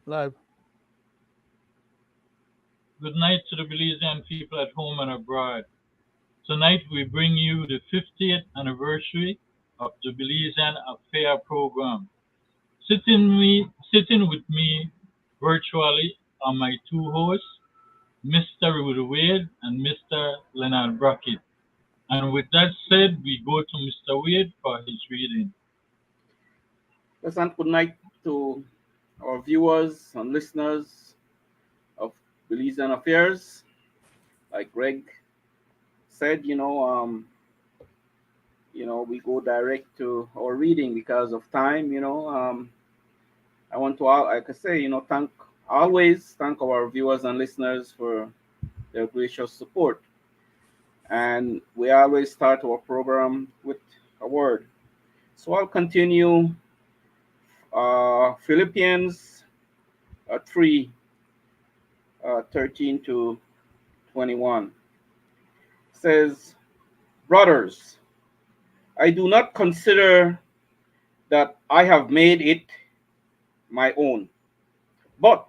Live. Good night to the Belizean people at home and abroad. Tonight we bring you the 50th anniversary of the Belizean Affair program. Sitting with me virtually are my two hosts, Mr. Roody and Mr. Leonard Brackett. And with that said, we go to Mr. Wade for his reading. Pleasant good night to our viewers and listeners of Belizean Affairs. Like Greg said, we go direct to our reading because of time. I want to, like I say, always thank our viewers and listeners for their gracious support. And we always start our program with a word. So I'll continue Philippians 3 13 to 21 says, Brothers, I do not consider that I have made it my own, but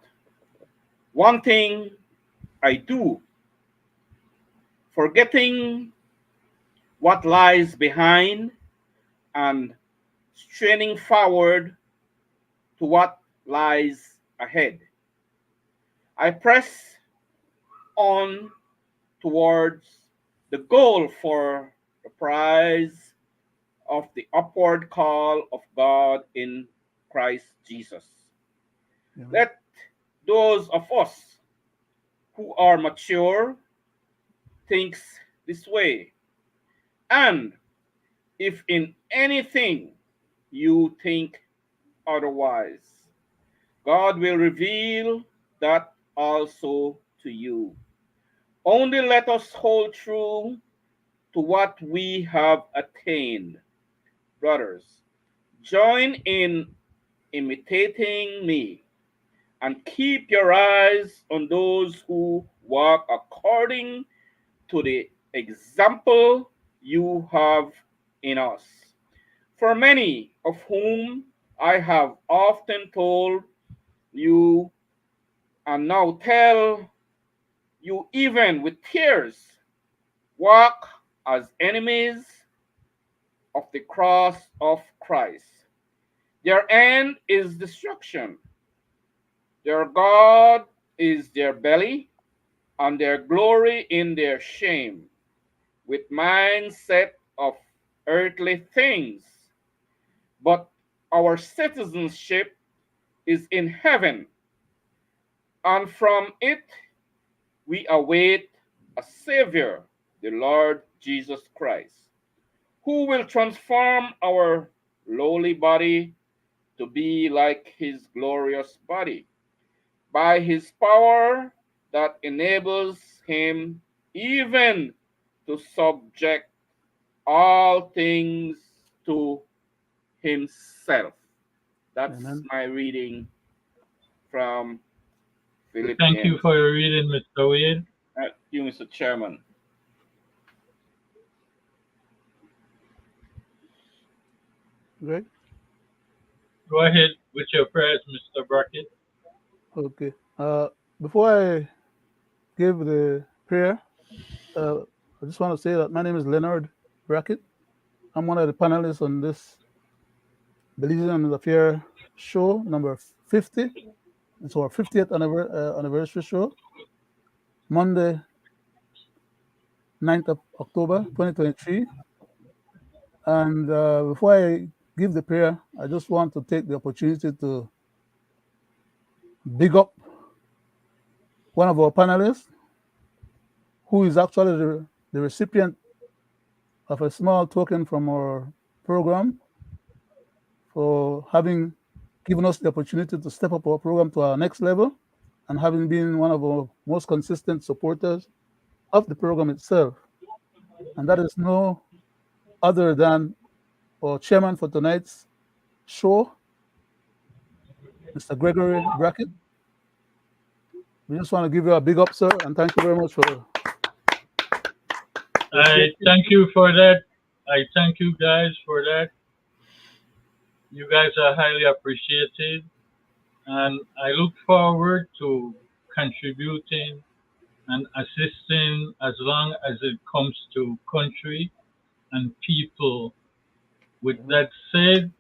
one thing I do, forgetting what lies behind and straining forward to what lies ahead. I press on towards the goal for the prize of the upward call of God in Christ Jesus. Yeah. Let those of us who are mature think this way. And if in anything you think otherwise, God will reveal that also to you. Only let us hold true to what we have attained. Brothers, join in imitating me and keep your eyes on those who walk according to the example you have in us. For many of whom I have often told you and now tell you even with tears, walk as enemies of the cross of Christ. Their end is destruction. Their God is their belly, and their glory in their shame, with mindset of earthly things. But our citizenship is in heaven, and from it we await a Savior, the Lord Jesus Christ, who will transform our lowly body to be like his glorious body by his power that enables him even to subject all things to himself. That's Amen. my reading from Thank you Philippians. for your reading, Mr. Wade. Thank you, Mr. Chairman. Greg? Go ahead with your prayers, Mr. Brackett. Okay. Before I give the prayer, I just want to say that my name is Leonard Brackett. I'm one of the panelists on this Belizean Affair show, number 50. It's our 50th anniversary show, Monday, 9th of October, 2023. And before I give the prayer, I just want to take the opportunity to big up one of our panelists, who is actually the recipient of a small token from our program for having given us the opportunity to step up our program to our next level and having been one of our most consistent supporters of the program itself. And that is no other than our chairman for tonight's show, Mr. Gregory Brackett. We just want to give you a big up, sir, and thank you very much for I thank you for that. I thank you guys for that. You guys are highly appreciated. and I look forward to contributing and assisting as long as it comes to country and people. With that said,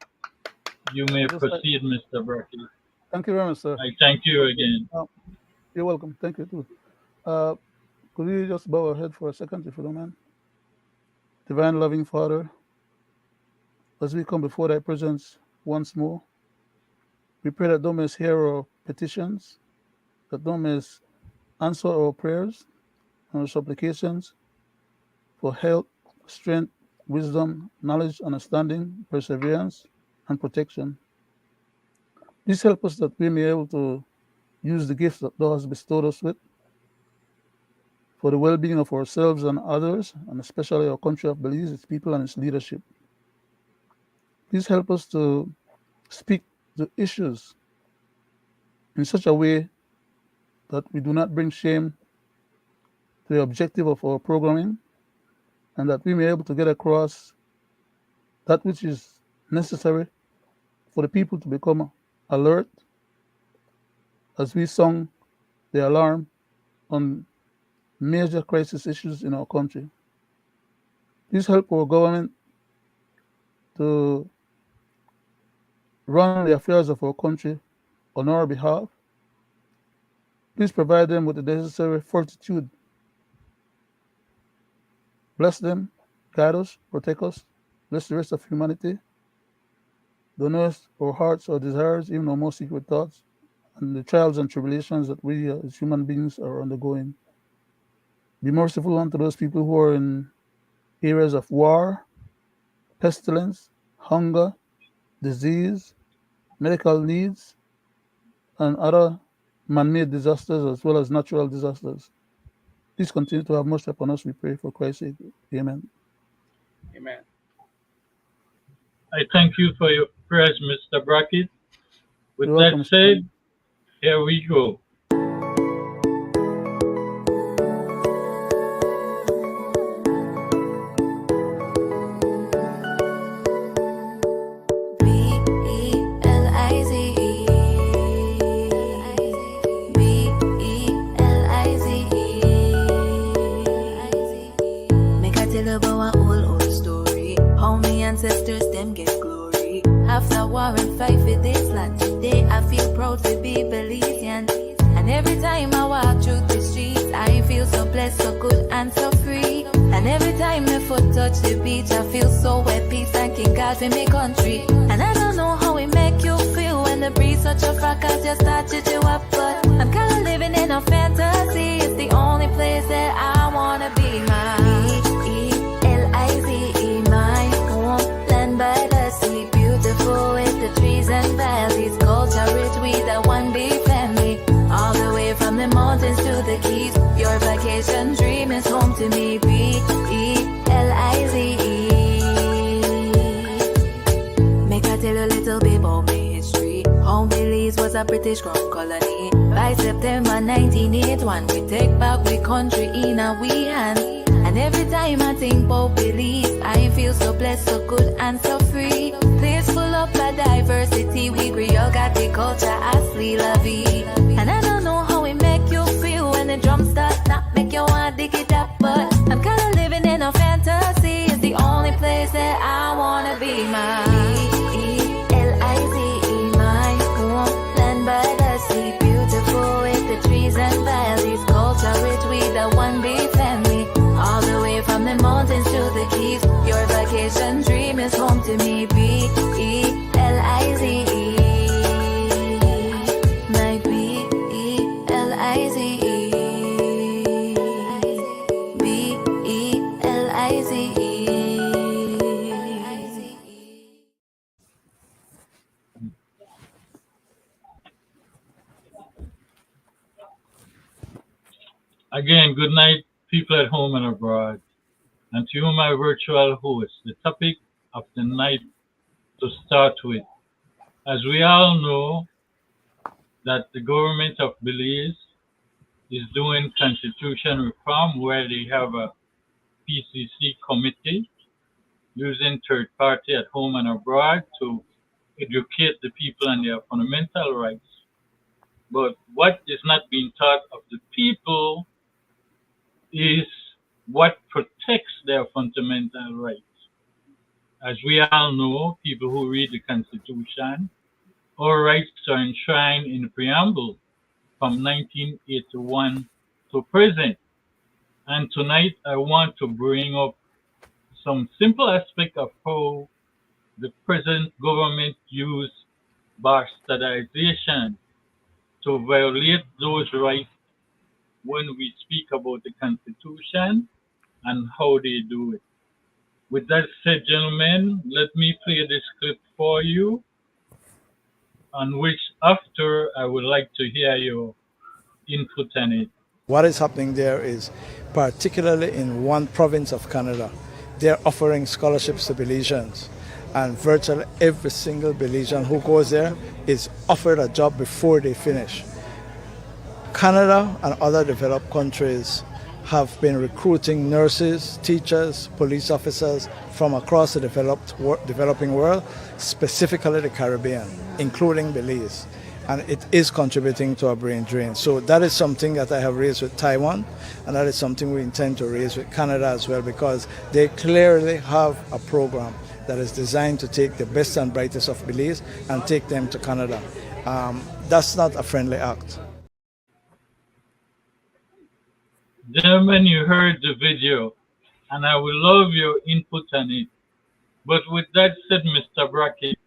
you I may would just like, proceed, Mr. Brackett. thank you very much, sir. I thank you again. Uh, you're welcome. Thank you too. Uh, could you just bow our head for a second, if you don't mind? Divine loving Father, as we come before thy presence once more, we pray that thou mayest hear our petitions, that thou mayest answer our prayers and our supplications for health, strength, wisdom, knowledge, understanding, perseverance, and protection. Please help us that we may be able to use the gifts that thou hast bestowed us with for the well being of ourselves and others, and especially our country of Belize, its people, and its leadership. Please help us to speak the issues in such a way that we do not bring shame to the objective of our programming, and that we may be able to get across that which is necessary for the people to become alert as we sound the alarm on major crisis issues in our country. Please help our government to run the affairs of our country on our behalf. Please provide them with the necessary fortitude. Bless them, guide us, protect us, bless the rest of humanity. Don't know our hearts, our desires, even our most secret thoughts, and the trials and tribulations that we as human beings are undergoing. Be merciful unto those people who are in areas of war, pestilence, hunger, disease, medical needs, and other man-made disasters as well as natural disasters. Please continue to have mercy upon us, we pray, for Christ's sake. Amen. Amen. I thank you for your prayers, Mr. Brackett. With You're that welcome, Mr. said, Chairman. here we go. Make I tell you about a old story. How me ancestors them get glory. After war and fight for this land, today I feel proud to be Belizean. And every time I walk through the streets, I feel so blessed, so good and so free. And every time my foot touch the beach, I feel so at peace, thanking God for my country. And I don't know how it make you feel when the breeze such a fracas just touches you up, but I'm kinda living in a fantasy. It's the only place that I wanna be. My Belize, my home, land by the sea, beautiful with the trees and valleys, culture rich, we the one big family. All the way from the mountains to the keys, your vacation dream is home to me. Belize. Make I tell you a little bit about my history. Home Belize was a British crown colony. By September 1981, we take back we country in our we hands. And every time I think about Belize, I feel so blessed, so good and so free. Place full of a diversity, we Creole got the culture asli la vie. And I don't know how it make you feel when the drums start not make you want to dig it up, but I'm kinda living in a fantasy. It's the only place that I wanna be. My Belize, my home, land by the sea, beautiful with the trees and valleys, culture rich, we the one big family. All the way from the mountains to the keys, your vacation dream is home to me. Belize, my Belize, Belize. Again, good night, people at home and abroad. And to you, my virtual host, the topic of the night to start with. As we all know, that the government of Belize is doing constitution reform where they have a PCC committee using third party at home and abroad to educate the people on their fundamental rights. But what is not being taught of the people is what protects their fundamental rights. As we all know, people who read the Constitution, our rights are enshrined in the preamble from 1981 to present. And tonight I want to bring up some simple aspect of how the present government use bastardization to violate those rights when we speak about the Constitution and how they do it. With that said, gentlemen, let me play this clip for you, on which after I would like to hear your input on it. What is happening there is, particularly in one province of Canada, they're offering scholarships to Belizeans. And virtually every single Belizean who goes there is offered a job before they finish. Canada and other developed countries have been recruiting nurses, teachers, police officers from across the developing world, specifically the Caribbean, including Belize. And it is contributing to our brain drain. So that is something that I have raised with Taiwan, and that is something we intend to raise with Canada as well, because they clearly have a program that is designed to take the best and brightest of Belize and take them to Canada. That's not a friendly act. Gentlemen, you heard the video, and I would love your input on it. But with that said, Mr. Brackett,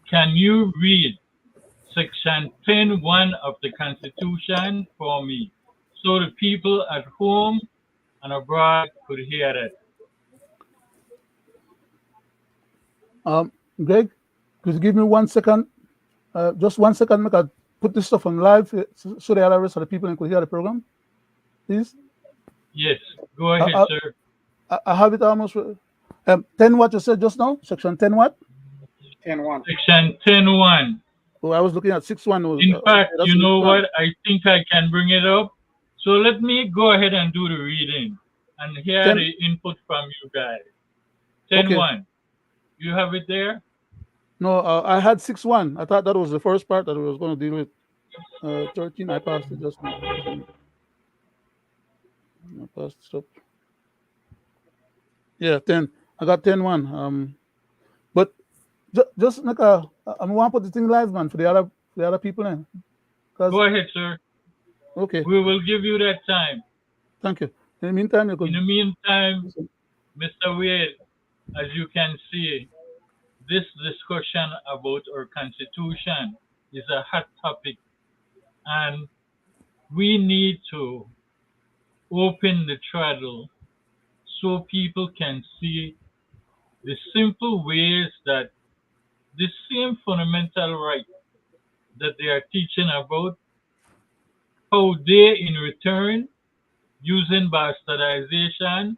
can you read Section 10.1 of the Constitution for me, so the people at home and abroad could hear it? Greg, could you give me 1 second? Just 1 second, make I put this stuff on live so the other rest of the people could hear the program, please. Yes, go ahead, sir. I have it almost. 10 what you said just now? Section 10 what? 10.1. Section 10.1. Oh, I was looking at 6.1. In fact, you know what? I think I can bring it up. So let me go ahead and do the reading and hear the input from you guys. 10.1. Okay. You have it there? No, I had 6.1. I thought that was the first part that we was going to deal with. 13, I passed it just now. I passed it up. Yeah, 10. I got 10.1. But just like I want to put the thing live, man, for the other people. Then. Go ahead, sir. Okay. We will give you that time. Thank you. In the meantime, Mr. Wade, as you can see, this discussion about our Constitution is a hot topic, and we need to open the throttle so people can see the simple ways that the same fundamental right that they are teaching about, how they in return, using bastardization,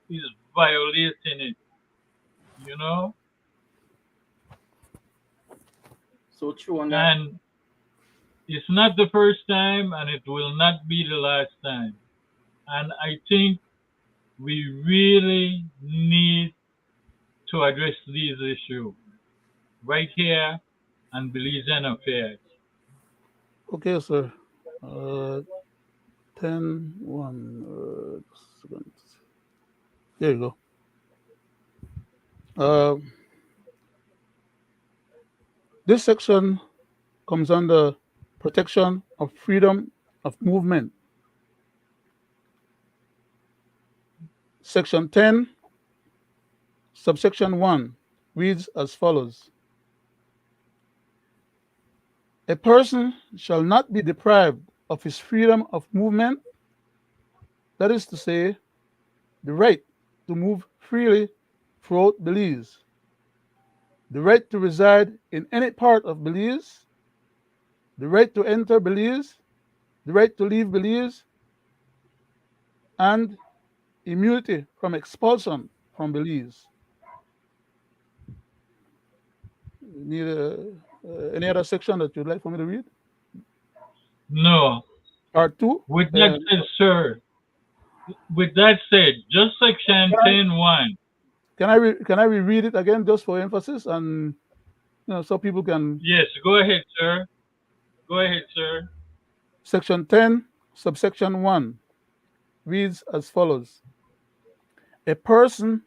is violating it, you know? So true on that. And it's not the first time, and it will not be the last time. And I think we really need to address these issues right here on Belizean Affairs. Okay, sir. 10.1. There you go. This section comes under protection of freedom of movement. Section 10, subsection 1 reads as follows. A person shall not be deprived of his freedom of movement, that is to say, the right to move freely throughout Belize, the right to reside in any part of Belize, the right to enter Belize, the right to leave Belize, and immunity from expulsion from Belize. Need any other section that you'd like for me to read? No. Part 2? With that said, sir, with that said, just section 10.1. Can I reread it again just for emphasis and so people can? Yes, go ahead, sir. Go ahead, sir. Section 10, subsection 1 reads as follows: a person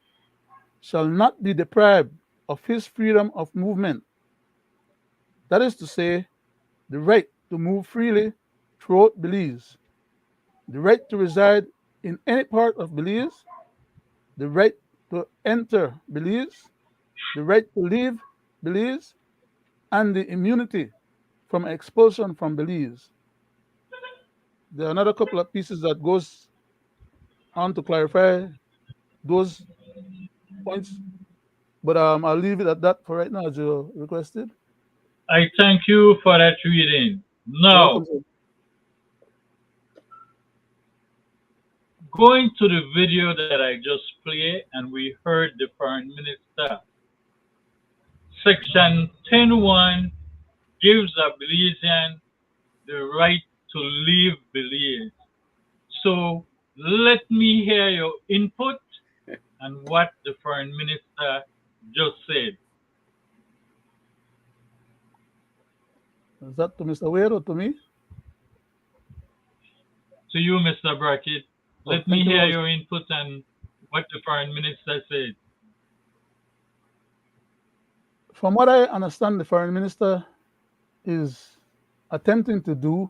shall not be deprived of his freedom of movement. That is to say, the right to move freely throughout Belize, the right to reside in any part of Belize, the right to enter Belize, the right to leave Belize, and the immunity from expulsion from Belize. There are another couple of pieces that goes on to clarify those points, but I'll leave it at that for right now, as you requested. I thank you for that reading. You're Now, welcome, sir. going to the video that I just played, and we heard the Foreign Minister. Section 10.1 gives a Belizean the right to leave Belize. So let me hear your input and what the Foreign Minister just said. Is that to Mr. Wade or to me? To you, Mr. Brackett, let me Thank you, hear Lord. your input and what the Foreign Minister said. From what I understand, the foreign minister is attempting to do,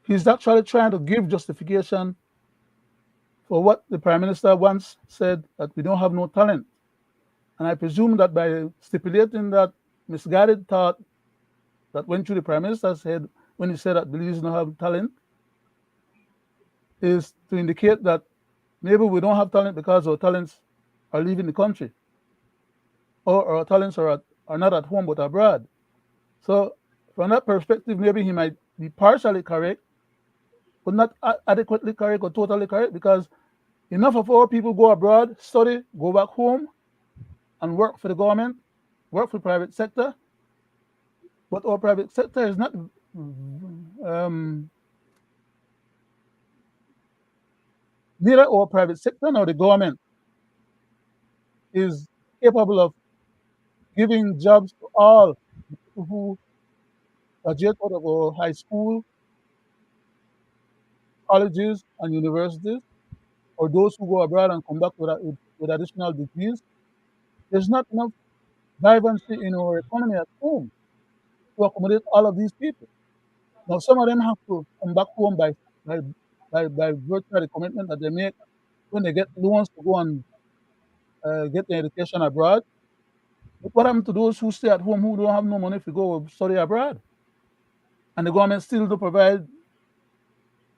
he's actually trying to give justification for what the prime minister once said, that we don't have no talent. And I presume that by stipulating that misguided thought that went through the prime minister's head when he said that Belize don't have talent, is to indicate that maybe we don't have talent because our talents are leaving the country, or our talents are not at home but abroad. So from that perspective, maybe he might be partially correct, but not adequately correct or totally correct, because enough of our people go abroad, study, go back home, and work for the government, work for the private sector. But our private sector is not neither our private sector nor the government is capable of giving jobs to all people who graduate out of our high school, colleges, and universities, or those who go abroad and come back with additional degrees. There's not enough vibrancy in our economy at home to accommodate all of these people. Now, some of them have to come back home by virtue of the commitment that they make when they get loans to go and get their education abroad. But what happened to those who stay at home who don't have no money to go study abroad? And the government still do provide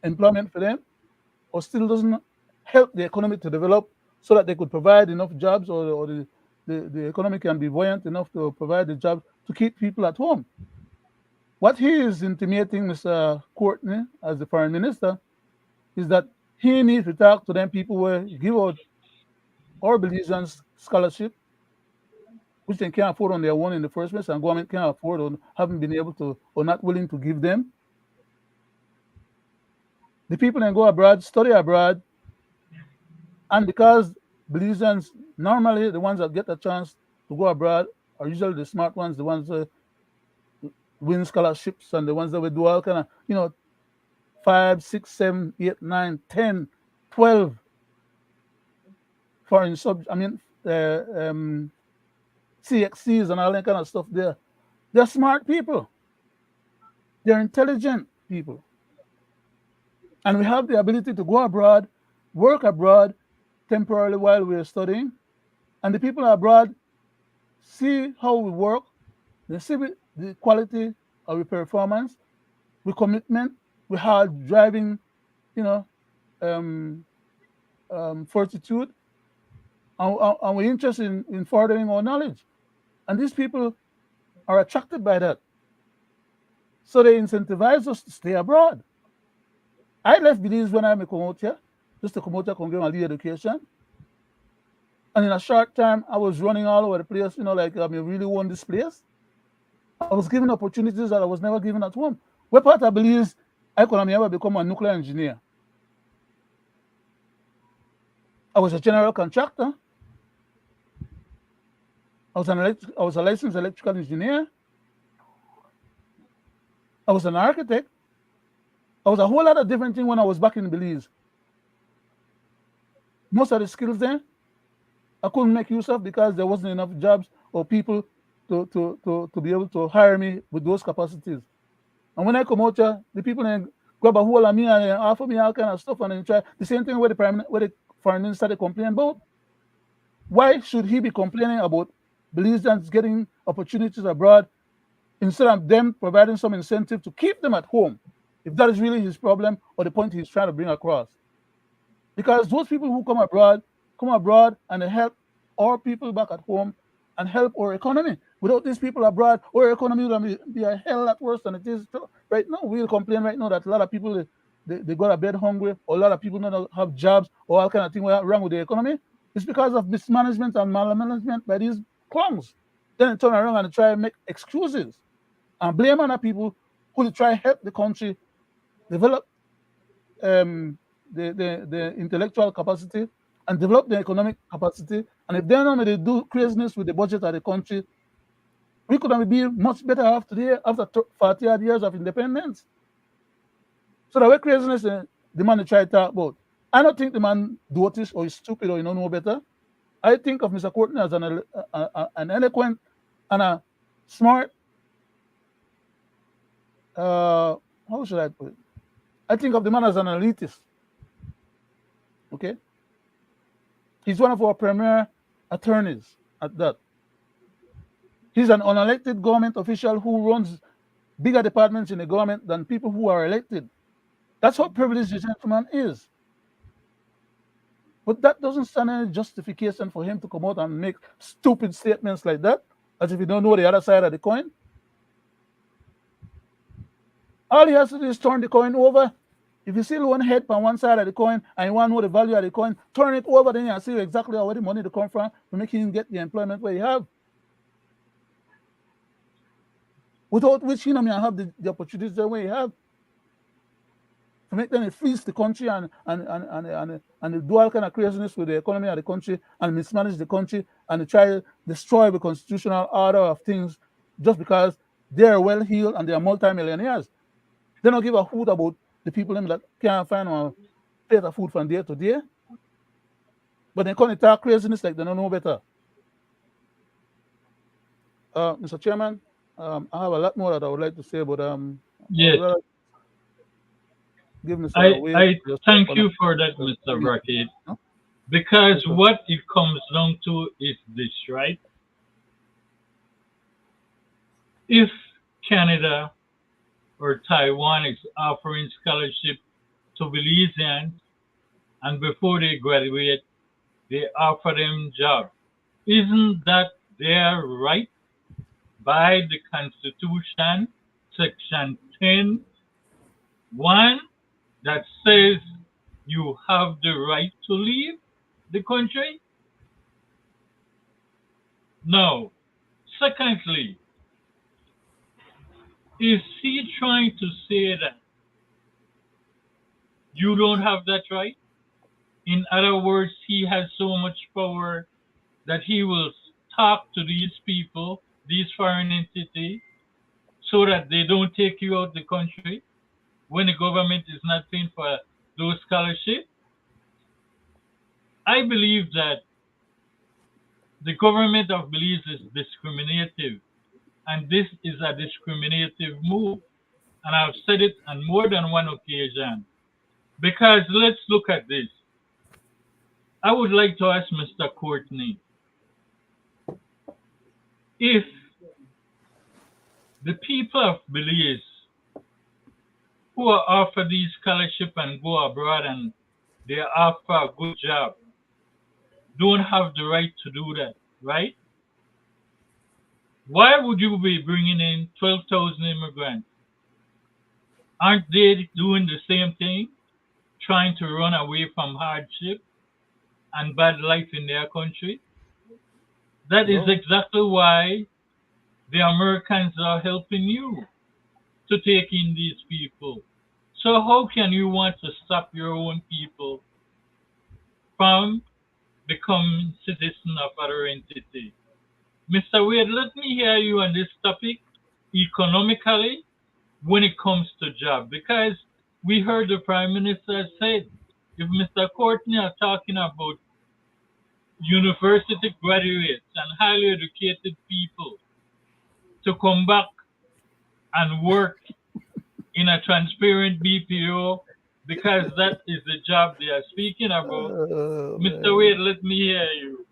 employment for them, or still doesn't help the economy to develop so that they could provide enough jobs, or the economy can be buoyant enough to provide the jobs to keep people at home. What he is intimating, Mr. Courtney, as the foreign minister, is that he needs to talk to them people where give out our Belizean scholarship, which they can't afford on their own in the first place, and government can't afford or haven't been able to, or not willing to give them. The people then go abroad, study abroad, and because Belizeans, normally the ones that get a chance to go abroad are usually the smart ones, the ones that win scholarships, and the ones that will do all kind of, 5, 6, 7, 8, 9, 10, 12 foreign CXCs and all that kind of stuff there. They're smart people. They're intelligent people. And we have the ability to go abroad, work abroad temporarily while we're studying. And the people abroad see how we work, they see the quality of the performance, with commitment, with hard driving, fortitude, and we're interested in furthering our knowledge. And these people are attracted by that. So they incentivize us to stay abroad. I left Belize when I come out here, just to come out here, come get my education. And in a short time, I was running all over the place, like I really won this place. I was given opportunities that I was never given at home. What part of Belize I could have ever become a nuclear engineer? I was a general contractor. I was a licensed electrical engineer. I was an architect. I was a whole lot of different thing when I was back in Belize. Most of the skills there, I couldn't make use of because there wasn't enough jobs or people to be able to hire me with those capacities. And when I come out here, the people then grab a hold of me and offer me all kind of stuff and then try the same thing where the foreign minister they complain about. Why should he be complaining about Belizeans getting opportunities abroad instead of them providing some incentive to keep them at home, if that is really his problem or the point he's trying to bring across? Because those people who come abroad and they help our people back at home and help our economy. Without these people abroad, our economy will be a hell lot worse than it is right now. We'll complain right now that a lot of people they go to bed hungry, or a lot of people don't have jobs, or all kind of things wrong with the economy. It's because of mismanagement and malmanagement by these clowns. Then they turn around and try to make excuses and blame on the people who try to help the country develop the intellectual capacity and develop the economic capacity. And if they're not going to do craziness with the budget of the country, we could be much better off today after 40 odd years of independence. So the way craziness the man try to talk about, I don't think the man dotish or is stupid or you don't know better. I think of Mr. Courtney as an eloquent and a smart, how should I put it? I think of the man as an elitist. Okay? He's one of our premier attorneys at that. He's an unelected government official who runs bigger departments in the government than people who are elected. That's how privileged this gentleman is. But that doesn't stand any justification for him to come out and make stupid statements like that, as if you don't know the other side of the coin. All he has to do is turn the coin over. If you see one head on one side of the coin and you want to know the value of the coin, turn it over, then you see exactly where the money to come from to make him get the employment where you have. Without which you may have the opportunities that way you have. To make them freeze the country and do all kind of craziness with the economy of the country and mismanage the country and try to destroy the constitutional order of things just because they're well heeled and they're multi-millionaires. They don't give a hoot about the people that can't find a plate of food from day to day. But they can't talk craziness like they don't know better. Mr. Chairman, I have a lot more that I would like to say, but yes. I thank you for that, Mr. Brackett, because what it comes down to is this, right? If Canada or Taiwan is offering scholarship to Belizeans, and before they graduate, they offer them jobs, isn't that their right by the Constitution, Section 10(1), that says you have the right to leave the country? No. Secondly, is he trying to say that you don't have that right? In other words, he has so much power that he will talk to these people, these foreign entities, so that they don't take you out the country when the government is not paying for those scholarships? I believe that the government of Belize is discriminative, and this is a discriminative move. And I've said it on more than one occasion. Because let's look at this. I would like to ask Mr. Courtney, if the people of Belize who are offered these scholarships and go abroad and they offer a good job don't have the right to do that, right? Why would you be bringing in 12,000 immigrants? Aren't they doing the same thing, trying to run away from hardship and bad life in their country? That is exactly why the Americans are helping you to take in these people. So how can you want to stop your own people from becoming citizens of other entities? Mr. Wade, let me hear you on this topic economically when it comes to job, because we heard the Prime Minister said, if Mr. Courtney are talking about university graduates and highly educated people to come back and work in a transparent BPO because that is the job they are speaking about. Mr. Wade, let me hear you.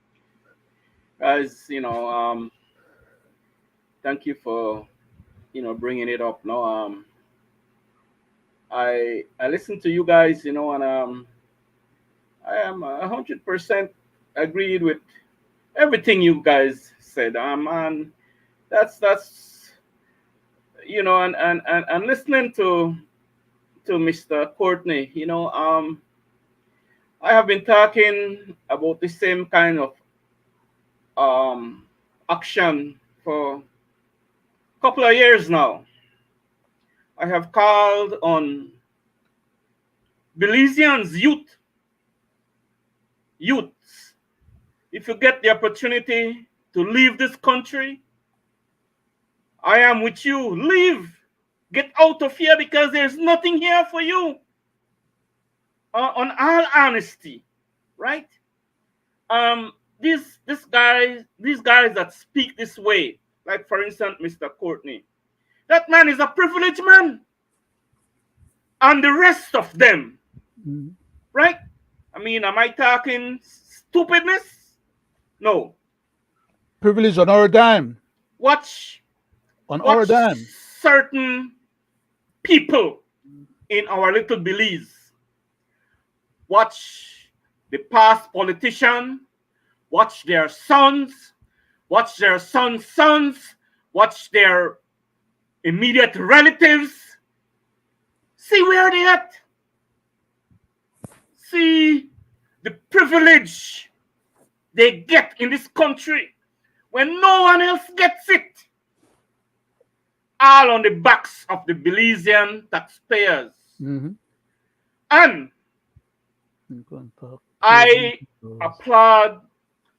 Guys, thank you for bringing it up. No, I listen to you guys, and I am 100% agreed with everything you guys said. And that's and listening to Mr. Courtney, I have been talking about the same kind of action for a couple of years now. I have called on Belizeans youths, if you get the opportunity to leave this country, I am with you. Leave. Get out of here because there's nothing here for you. On all honesty, right? These guys that speak this way, like for instance, Mr. Courtney, that man is a privileged man, and the rest of them, right? I mean, am I talking stupidness? No. Privilege on our dime. Watch our dime. Certain people in our little Belize. Watch the past politician. Watch their sons. Watch their sons' sons. Watch their immediate relatives. See where they at. See the privilege they get in this country when no one else gets it. All on the backs of the Belizean taxpayers. And I applaud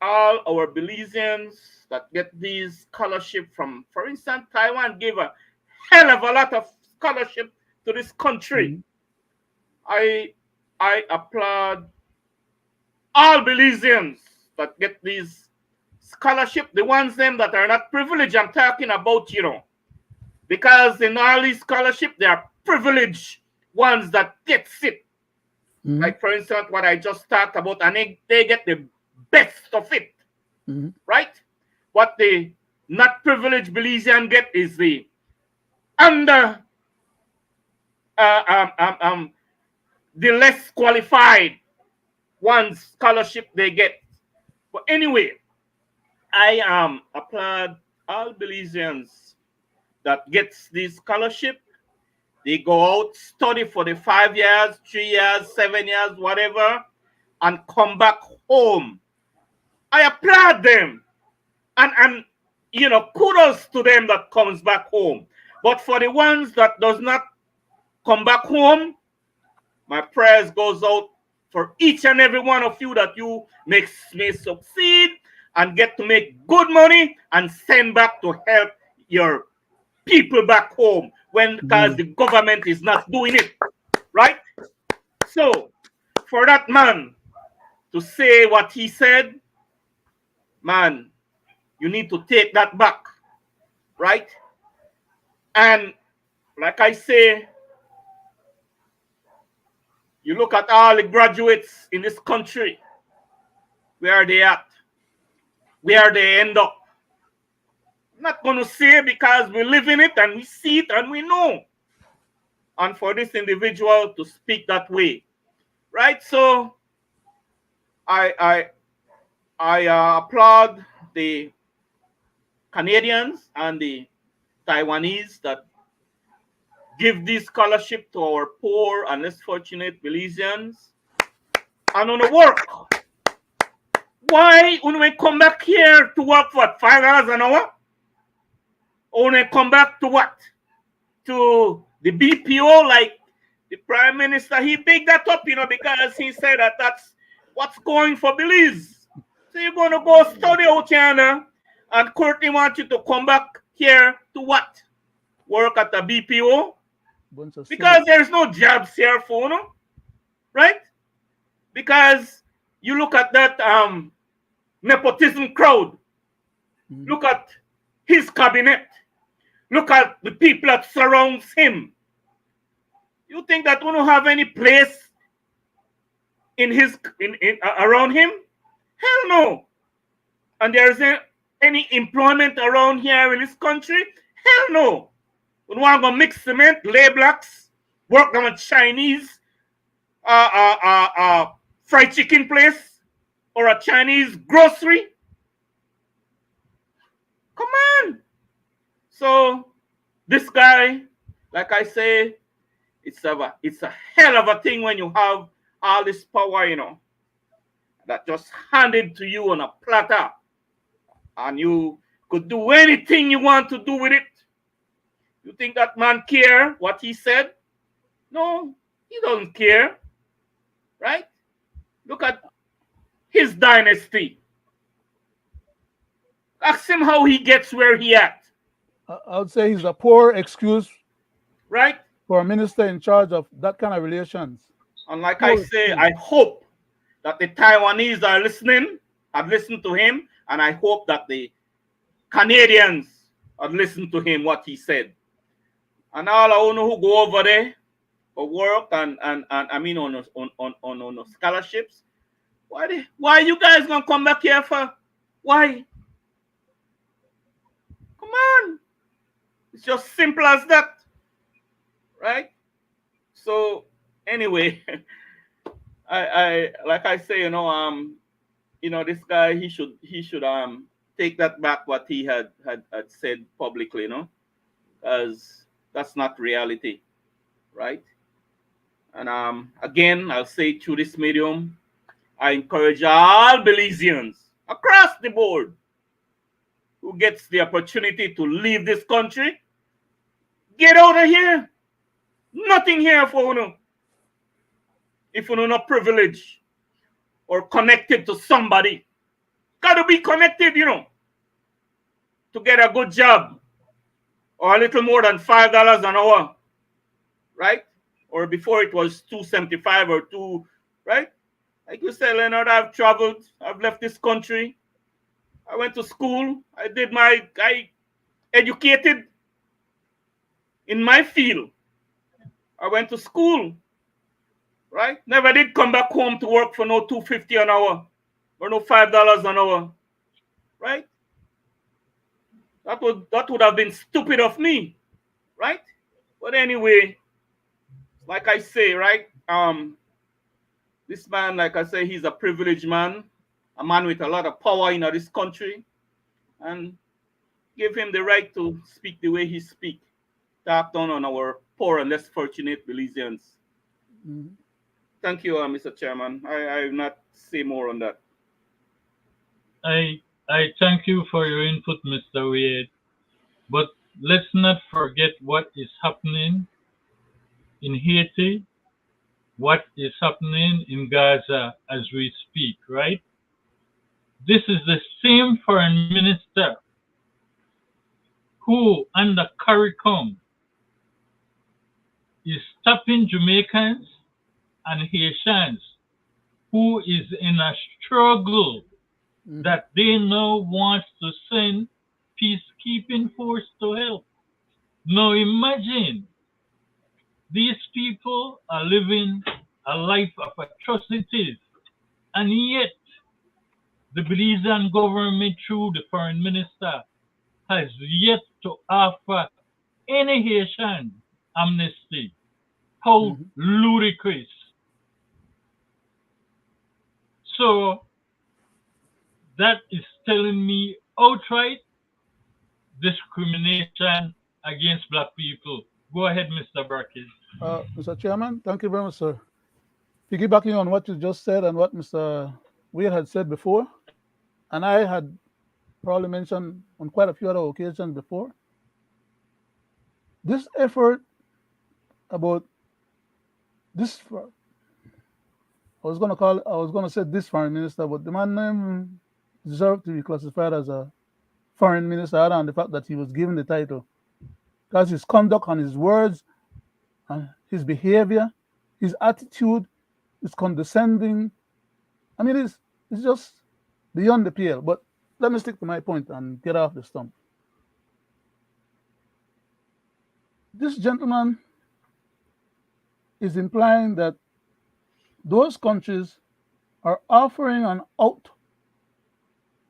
all our Belizeans that get these scholarships from, for instance, Taiwan gave a hell of a lot of scholarship to this country. I applaud all Belizeans that get these scholarships, the ones them that are not privileged. I'm talking about, because in all these scholarships, there are privileged ones that get it. Like, for instance, what I just talked about, and they get the best of it, right? What the not privileged Belizean get is the under, the less qualified ones scholarship they get. But anyway, I applaud all Belizeans that gets this scholarship. They go out, study for the 5 years, 3 years, 7 years, whatever, and come back home. I applaud them. And kudos to them that comes back home. But for the ones that does not come back home, my prayers goes out for each and every one of you that you may succeed and get to make good money and send back to help your people back home because the government is not doing it, right? So for that man to say what he said, man, you need to take that back, right? And like I say, you look at all the graduates in this country, where are they at? Where they end up? I'm not going to say because we live in it and we see it and we know. And for this individual to speak that way, right? So I applaud the Canadians and the Taiwanese that give this scholarship to our poor and less fortunate Belizeans and on the work. Why when we come back here to work for $5 an hour? When we come back to what? To the BPO, like the Prime Minister, he picked that up, because he said that that's what's going for Belize. So you're going to go study out here, and Courtney wants you to come back here to what? Work at the BPO? Bunch of because silly. there's no jobs here for no, right? Because you look at that nepotism crowd, Mhm. look at his cabinet, look at the people that surrounds him. You think that we don't have any place in his in around him? Hell no. And there isn't any employment around here in this country? Hell no. We want to go mix cement, lay blocks, work on a Chinese fried chicken place or a Chinese grocery. Come on. So this guy, like I say, it's a hell of a thing when you have all this power, that just handed to you on a platter, and you could do anything you want to do with it. You think that man care what he said? No, he doesn't care, right? Look at his dynasty. Ask him how he gets where he at, I would say he's a poor excuse right? for a minister in charge of that kind of relations. And like I Poor say, excuse. I hope that the Taiwanese are listening, have listened to him, and I hope that the Canadians have listened to him, what he said. And all I know who go over there for work and I mean on scholarships. Why you guys gonna come back here for? Why? Come on. It's just simple as that. Right? So anyway, I like I say, this guy he should take that back what he had said publicly, because that's not reality, right? And again, I'll say through this medium, I encourage all Belizeans across the board who gets the opportunity to leave this country, get out of here. Nothing here for you if you're not privileged or connected to somebody. Gotta be connected, to get a good job or a little more than $5 an hour, right? Or before it was $2.75 or two, right? Like you said, Leonard, I've traveled, I've left this country, I went to school, I educated in my field. I went to school, right? Never did come back home to work for no $2.50 an hour or no $5 an hour, right? That would have been stupid of me, right? But anyway, like I say, right? This man, like I say, he's a privileged man, a man with a lot of power in this country, and give him the right to speak the way he speak. Talk down on our poor and less fortunate Belizeans. Mhm. Thank you, Mr. Chairman. I will not say more on that. I thank you for your input, Mr. Wade. But let's not forget what is happening in Haiti, what is happening in Gaza as we speak, right? This is the same foreign minister who, under CARICOM, is stopping Jamaicans and Haitians who is in a struggle Mhm. that they now want to send peacekeeping force to help. Now imagine these people are living a life of atrocities, and yet the Belizean government, through the foreign minister, has yet to offer any Haitian amnesty. How Mhm. ludicrous. So that is telling me outright discrimination against black people. Go ahead, Mr. Brackett. Mr. Chairman, thank you very much, sir. Piggybacking on what you just said and what Mr. Weir had said before, and I had probably mentioned on quite a few other occasions before, this effort about this, I was going to say this foreign minister, but the man name deserved to be classified as a foreign minister other than the fact that he was given the title. Because his conduct and his words and his behavior, his attitude is condescending. I mean, it's just beyond the pale. But let me stick to my point and get off the stump. This gentleman is implying that those countries are offering an out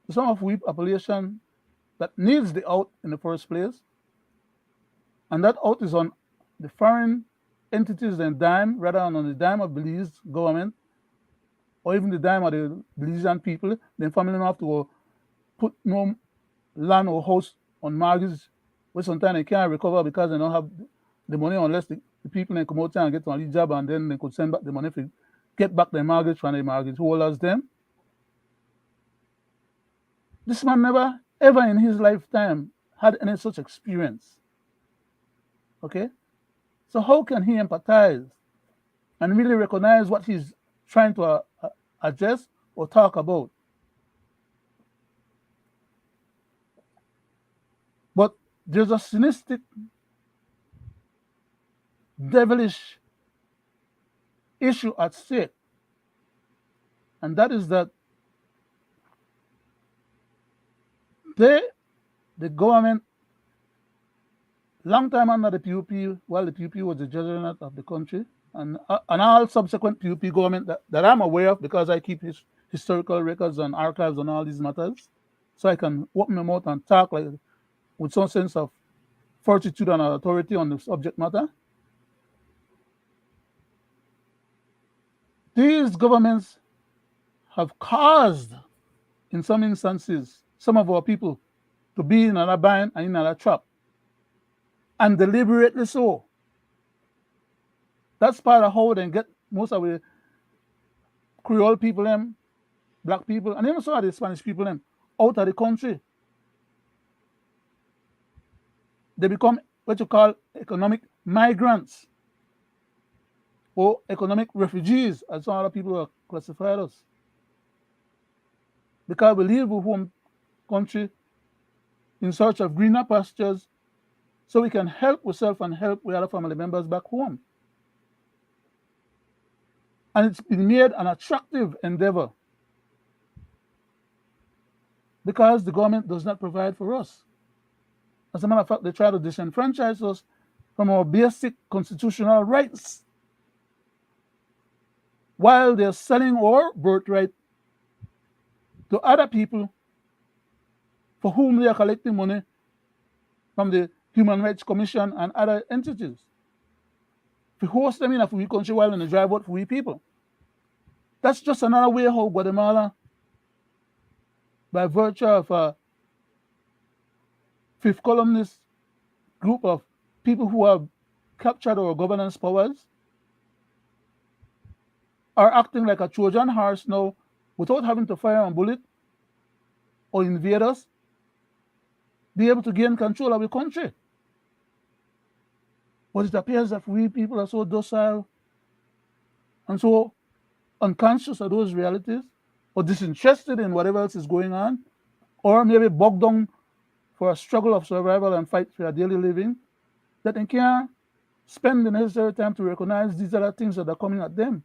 to some of we population that needs the out in the first place, and that out is on the foreign entities and dime rather than on the dime of Belize government or even the dime of the Belizean people. Then family don't have to go put no land or house on mortgage, which sometimes they can't recover because they don't have the money unless the people then come out there and get on a job and then they could send back the money to get back their mortgage from the mortgage holders them. This man never ever in his lifetime had any such experience. Okay? So how can he empathize and really recognize what he's trying to address or talk about? But there's a cynical, devilish issue at stake, and that is that the government, long time under the PUP, while the PUP was the juggernaut of the country, and all subsequent PUP government that I'm aware of because I keep historical records and archives on all these matters, so I can open my mouth and talk like with some sense of fortitude and authority on the subject matter. These governments have caused, in some instances, some of our people to be in another bind and in another trap, and deliberately so. That's part of how they get most of the Creole people, them, black people, and even some of the Spanish people, them, out of the country. They become what you call economic migrants or economic refugees, as some other people are classified as. Because we leave our home country in search of greener pastures so we can help ourselves and help our other family members back home. And it's been made an attractive endeavor because the government does not provide for us. As a matter of fact, they try to disenfranchise us from our basic constitutional rights while they're selling our birthright to other people for whom they are collecting money from the Human Rights Commission and other entities to host them in a free country while in the drive out for we people. That's just another way how Guatemala, by virtue of a fifth columnist group of people who have captured our governance powers, are acting like a Trojan horse now without having to fire a bullet or invade us, be able to gain control of the country. But it appears that we people are so docile and so unconscious of those realities, or disinterested in whatever else is going on, or maybe bogged down for a struggle of survival and fight for a daily living, that they can't spend the necessary time to recognize these other things that are coming at them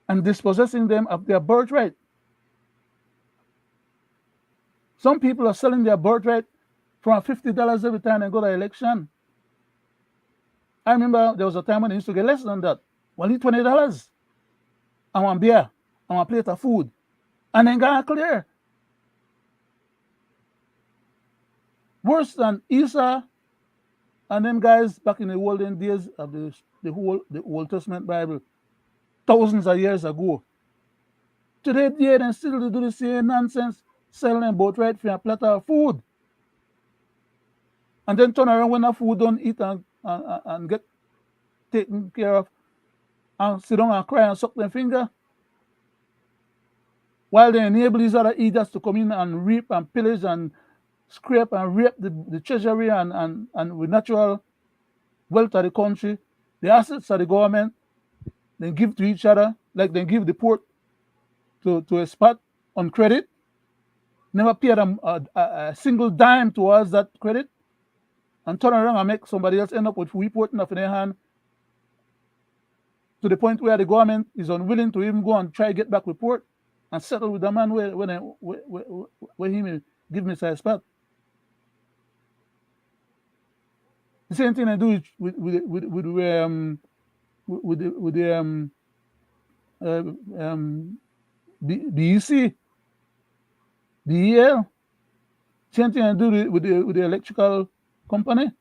and dispossessing them of their birthright. Some people are selling their birthright for $50 every time they go to election. I remember there was a time when they used to get less than that. Only $20. I want beer, I want a plate of food, and then got clear. Worse than Esau and them guys back in the olden days of the Old Testament Bible, thousands of years ago. Today, they still do the same nonsense, selling them birthright for a platter of food, and then turn around when the food don't eat and get taken care of, and sit down and cry and suck their finger, while they enable these other idiots to come in and reap and pillage and scrape and rape the treasury and with natural wealth of the country, the assets of the government, they give to each other, like they give the port to a spot on credit, never pay them a single dime towards that credit, and turn around and make somebody else end up with reporting of in their hand, to the point where the government is unwilling to even go and try to get back report and settle with the man where he may give me a spot. The same thing I do with the BEC, BEL. Same thing I do with the electrical company.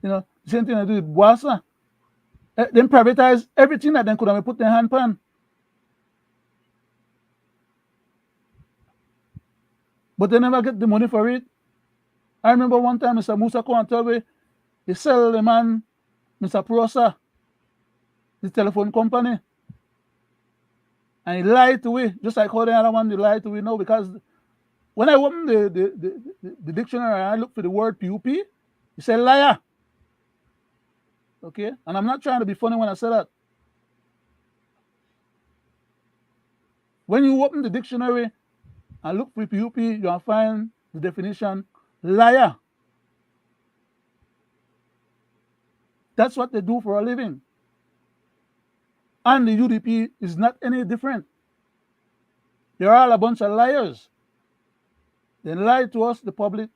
You know, same thing I do with Wasa. Them privatize everything that they could have put their hand on. But they never get the money for it. I remember one time Mr. Musa come and tell me he sell the man, Mr. Prosa, the telephone company. And he lied to me, just like how the other one they lied to me now, because when I opened the dictionary and I looked for the word PUP, he said liar. Okay? And I'm not trying to be funny when I say that. When you open the dictionary and look for PUP, you'll find the definition liar. That's what they do for a living. And the UDP is not any different. They're all a bunch of liars. They lie to us, the public,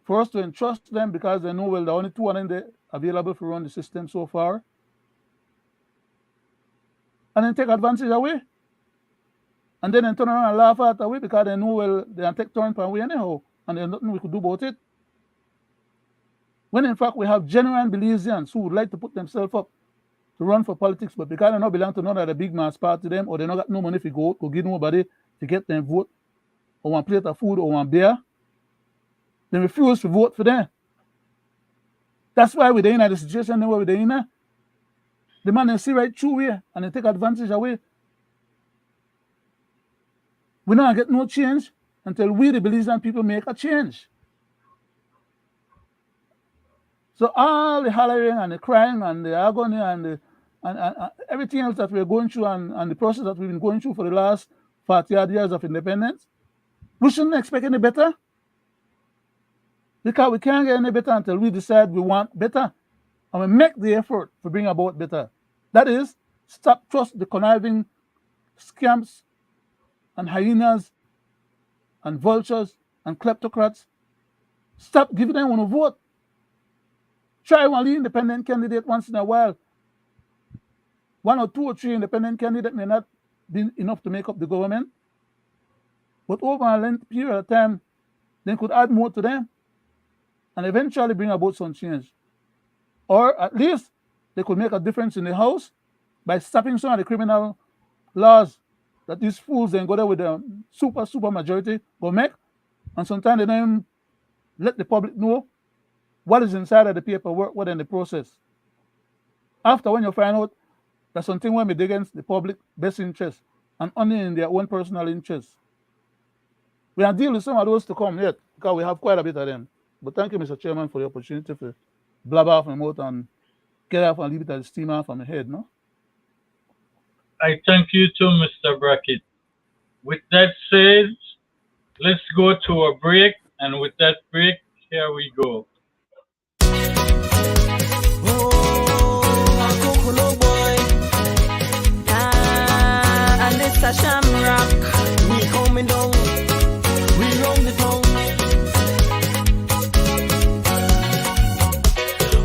for us to entrust them because they know, well, the only two of them available for run the system so far. And then take advantage away. And then turn around and laugh at away because they know, well, they take turn per away anyhow. And there's nothing we could do about it. When in fact we have genuine Belizeans who would like to put themselves up to run for politics, but because they don't belong to none of the big mass part to them, or they don't got no money to go to give nobody to get them vote, or one plate of food, or one beer, they refuse to vote for them. That's why we're in the situation where we're in. The man they see right through here and they take advantage away. We don't get no change until we, the Belizean people, make a change. So all the hollering and the crying and the agony and everything else that we're going through and the process that we've been going through for the last 40-odd years of independence, we shouldn't expect any better. Because we can't get any better until we decide we want better. And we make the effort to bring about better. That is, stop trust the conniving scamps and hyenas and vultures and kleptocrats. Stop giving them one a vote. Try one independent candidate once in a while. 1 or 2 or 3 independent candidates may not be enough to make up the government. But over a length period of time, they could add more to them and eventually bring about some change. Or at least they could make a difference in the House by stopping some of the criminal laws that these fools then go there with the super majority go make. And sometimes they don't even let the public know what is inside of the paperwork, what in the process. After, when you find out that something will be against the public best interest and only in their own personal interest. We are dealing with some of those to come yet, because we have quite a bit of them. But thank you, Mr. Chairman, for the opportunity to blab off my mouth and get off and leave it as steam off on my head, no? I thank you too, Mr. Brackett. With that said, let's go to a break, and with that break, here we go. And it's a shamrock. We coming down. We run the town.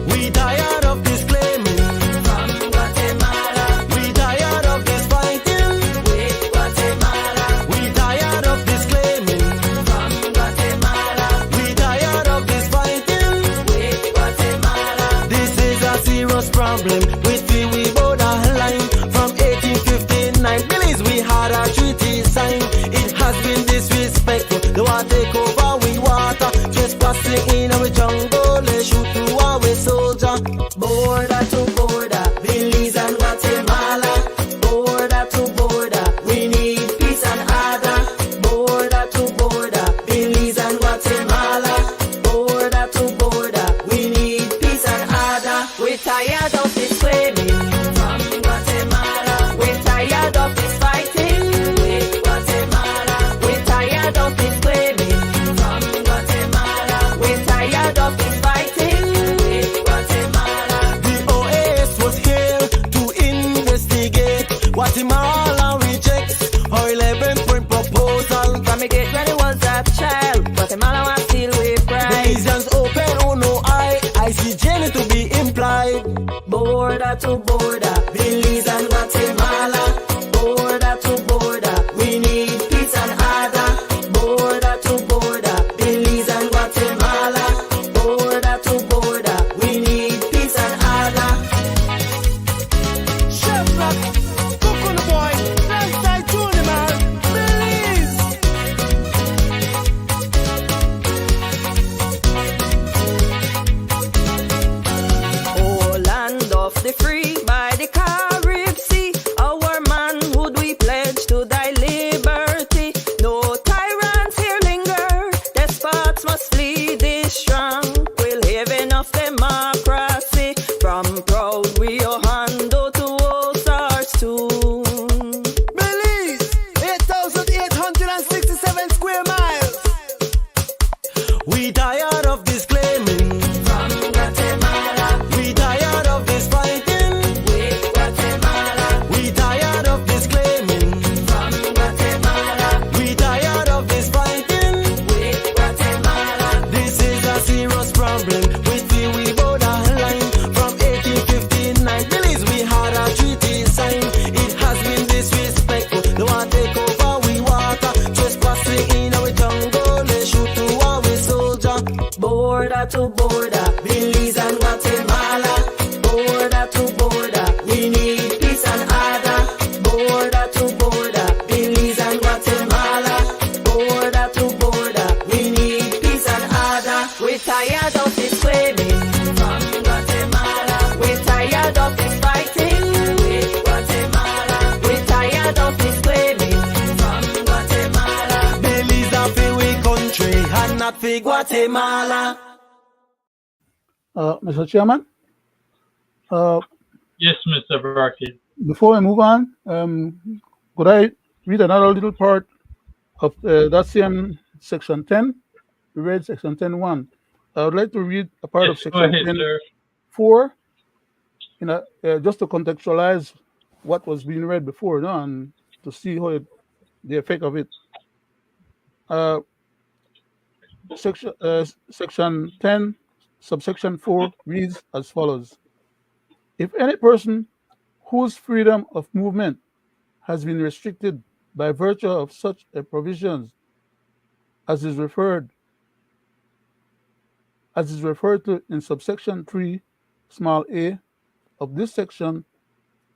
We tired of this claiming from Guatemala. We tired of this fighting with Guatemala. We tired of this claiming from Guatemala. We tired of this fighting with Guatemala. This is a serious problem with the we borderline from 1859. Belize we had a treaty signed. It has been disrespectful. They want to take over we water. Trespassing in our jungle. They shoot through our soldier. Border to border, Belize and Guatemala. Border to border, we need peace and order. Border to border, Belize and Guatemala. Border to border, we need peace and order. We're tired of this claiming from Guatemala. We're tired of this fighting with Guatemala. We're tired of this claiming from Guatemala. We're tired of this border to border, Belize and Guatemala. Border to border, we need peace and order. Border to border, Belize and Guatemala. Border to border, we need peace and order. Chef Black, cook on the boy, left side to the man, Belize. Oh, land of the free by the Carib Sea, our manhood we pledge to thy liberty. No tyrants here linger, despots must flee this tranquil haven of democracy. From proud Rio Hondo to Ozarks tune. Belize, 8,867 square miles. We tired of this claiming from Guatemala. We tired of this fighting with Guatemala. We tired of this claiming from Guatemala. We tired of this fighting with Guatemala. This is a serious problem with the we borderline from 1859. Belize we had a treaty signed. It has been disrespectful. No one take over we water. Trespassing in our jungle. They shoot to our soldier. Border to border, Belize and Guatemala. Border to border, we need peace and order. Border to border, Belize and Guatemala. Border to border, we need peace and order. We're tired of this claiming from Guatemala. We're tired of this fighting with Guatemala. We're tired of this claiming from Guatemala. Belize a free we country and not free Guatemala. Mr. Chairman, Yes, Mr. Brackett. before we move on, could I read another little part of that same section 10? We read section 10.1. I would like to read a part of Yes, go section ahead, sir. 10.4, just to contextualize what was being read before, no, and to see how the effect of it. Section 10, subsection 4 reads as follows. If any person whose freedom of movement has been restricted by virtue of such a provisions as is referred to in subsection 3, small a of this section,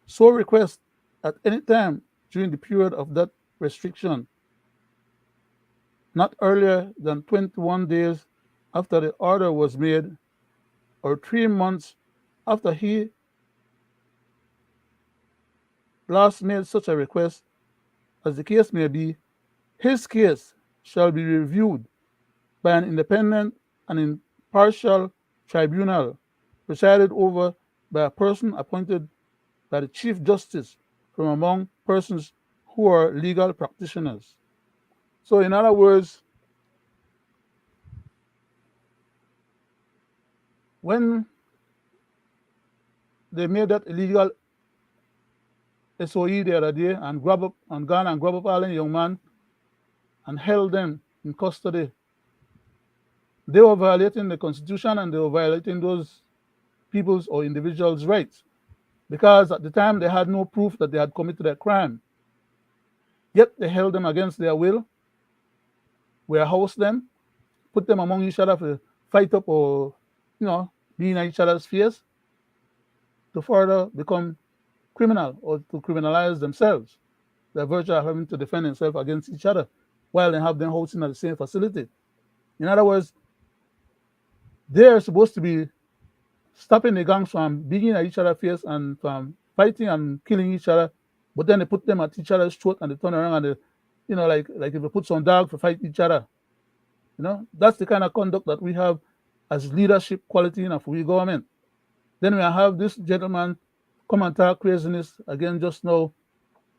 so request at any time during the period of that restriction, not earlier than 21 days after the order was made, or 3 months after he last made such a request, as the case may be, his case shall be reviewed by an independent and impartial tribunal presided over by a person appointed by the Chief Justice from among persons who are legal practitioners. So, in other words, when they made that illegal SOE the other day and gone and grab up all the young man and held them in custody, they were violating the Constitution and they were violating those people's or individuals' rights, because at the time they had no proof that they had committed a crime. Yet they held them against their will, warehoused them, put them among each other to fight up or, be in each other's face to further become criminal or to criminalize themselves, by virtue of having to defend themselves against each other while they have them housing at the same facility. In other words, they are supposed to be stopping the gangs from being at each other's face and from fighting and killing each other, but then they put them at each other's throat and they turn around and they, like if they put some dogs to fight each other. That's the kind of conduct that we have as leadership quality in a free government. Then we have this gentleman come and talk craziness again just now,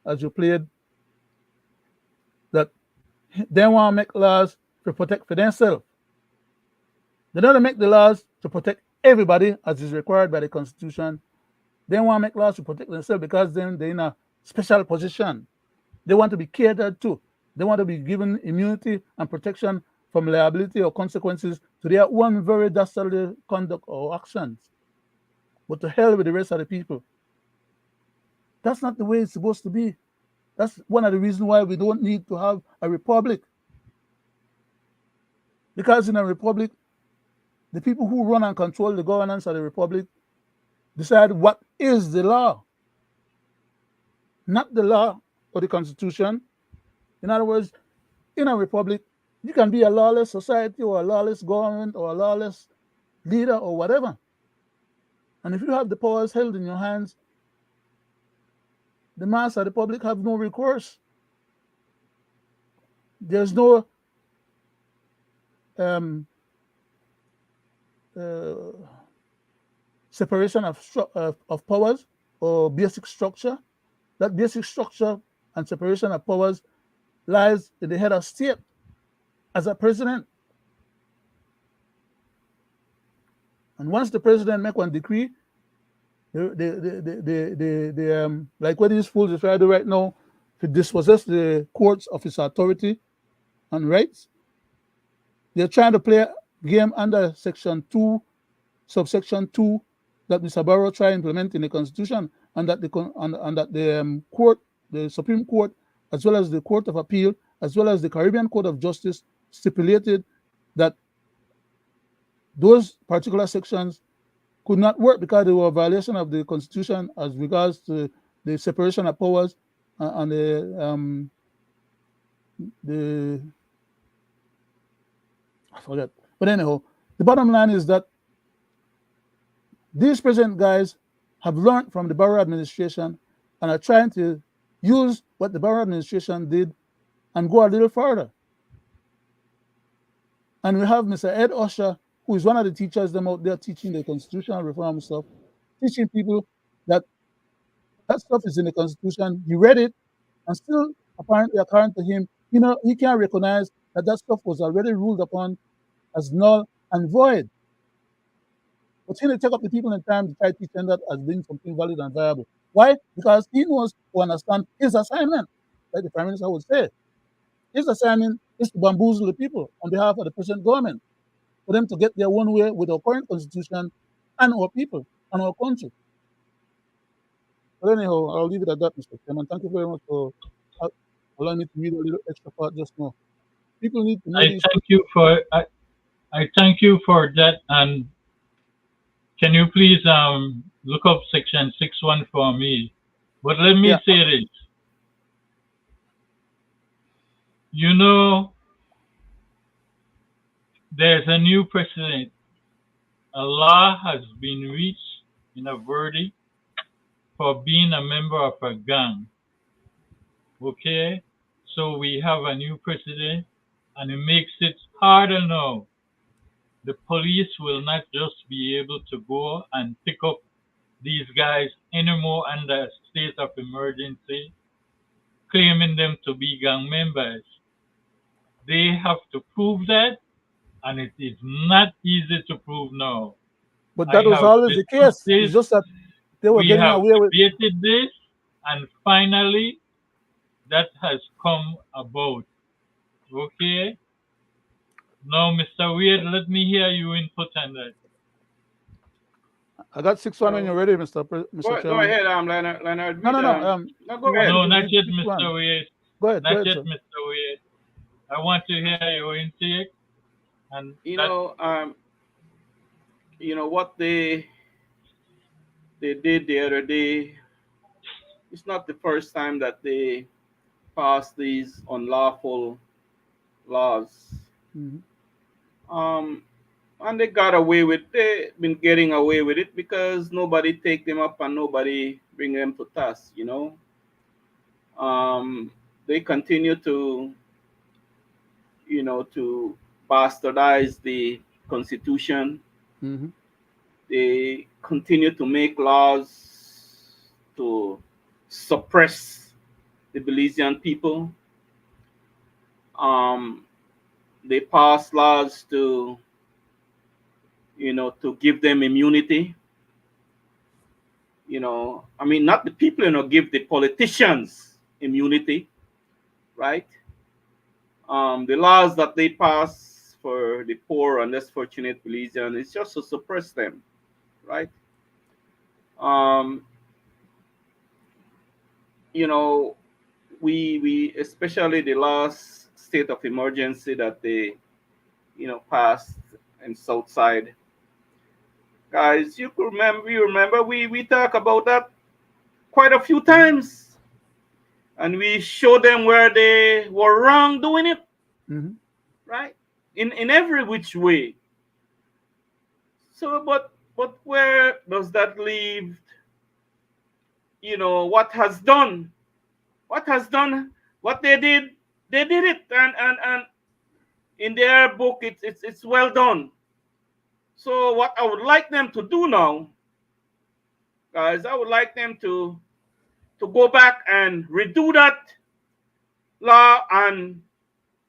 as you played, that they want to make laws to protect for themselves. They don't make the laws to protect everybody as is required by the Constitution. They want to make laws to protect themselves because then they're in a special position. They want to be catered to. They want to be given immunity and protection from liability or consequences to their own very dastardly conduct or actions. but to hell with the rest of the people. That's not the way it's supposed to be. That's one of the reasons why we don't need to have a republic. Because in a republic, the people who run and control the governance of the republic decide what is the law, not the law or the constitution. In other words, in a republic, you can be a lawless society or a lawless government or a lawless leader or whatever. And if you have the powers held in your hands, the mass of the public have no recourse. There's no um, uh, separation of powers or basic structure. That basic structure and separation of powers lies in the head of state as a president. And once the president make one decree, like what these fools are trying to do right now, to dispossess the courts of its authority and rights, they're trying to play a game under Section 2, subsection 2, that Mr. Barrow tried to implement in the Constitution, and that the court, the Supreme Court, as well as the Court of Appeal, as well as the Caribbean Court of Justice, stipulated that those particular sections could not work because they were a violation of the Constitution as regards to the separation of powers and the I forget. But anyhow, the bottom line is that these present guys have learned from the Barrow administration and are trying to use what the Barrow administration did and go a little further. And we have Mr. Ed Usher, who is one of the teachers them out there teaching the constitutional reform stuff, teaching people that that stuff is in the Constitution. He read it, and still, apparently, according to him, he can't recognize that that stuff was already ruled upon as null and void. But he take up the people in time to try to teach them that as being something valid and viable. Why? Because he wants to understand his assignment, like the Prime Minister would say. His assignment is to bamboozle the people on behalf of the present government, for them to get their own way with our current constitution and our people and our country. But anyhow, I'll leave it at that, Mr. Chairman. Thank you very much for allowing me to read a little extra part just now. People need to know I these. thank you for I thank you for that. And can you please look up section 6.1 for me? But let me say this. There's a new precedent. A law has been reached in a verdict for being a member of a gang. Okay? So we have a new precedent, and it makes it harder now. The police will not just be able to go and pick up these guys anymore under a state of emergency, claiming them to be gang members. They have to prove that, and it is not easy to prove now. But that was always the case. It's just that they were getting away with. We have debated this, and finally, that has come about. Okay? Now, Mr. Wade, let me hear your input on that. I got 6.1 when you're ready, Mr. Chairman. Go ahead, Leonard. No. Go ahead. No, not yet, Mr. Wade. Go ahead. Not yet, Mr. Wade. I want to hear your intake. And what they did the other day. It's not the first time that they passed these unlawful laws. Mm-hmm. And they got away with it. They've been getting away with it because nobody take them up and nobody bring them to task, They continue to bastardize the Constitution. Mm-hmm. They continue to make laws to suppress the Belizean people. They pass laws to give them immunity. Not the people, give the politicians immunity, right? The laws that they pass for the poor and less fortunate Belizean is just to suppress them, right? Um, you know, we especially the last state of emergency that they passed in Southside, guys. You remember we talked about that quite a few Mhm. times, and we showed them where they were wrong doing it, Mhm. right? In every which way. So, but where does that leave? What has done? What has done? What they did it, and in their book, it's well done. So, what I would like them to do now, guys, I would like them to go back and redo that law and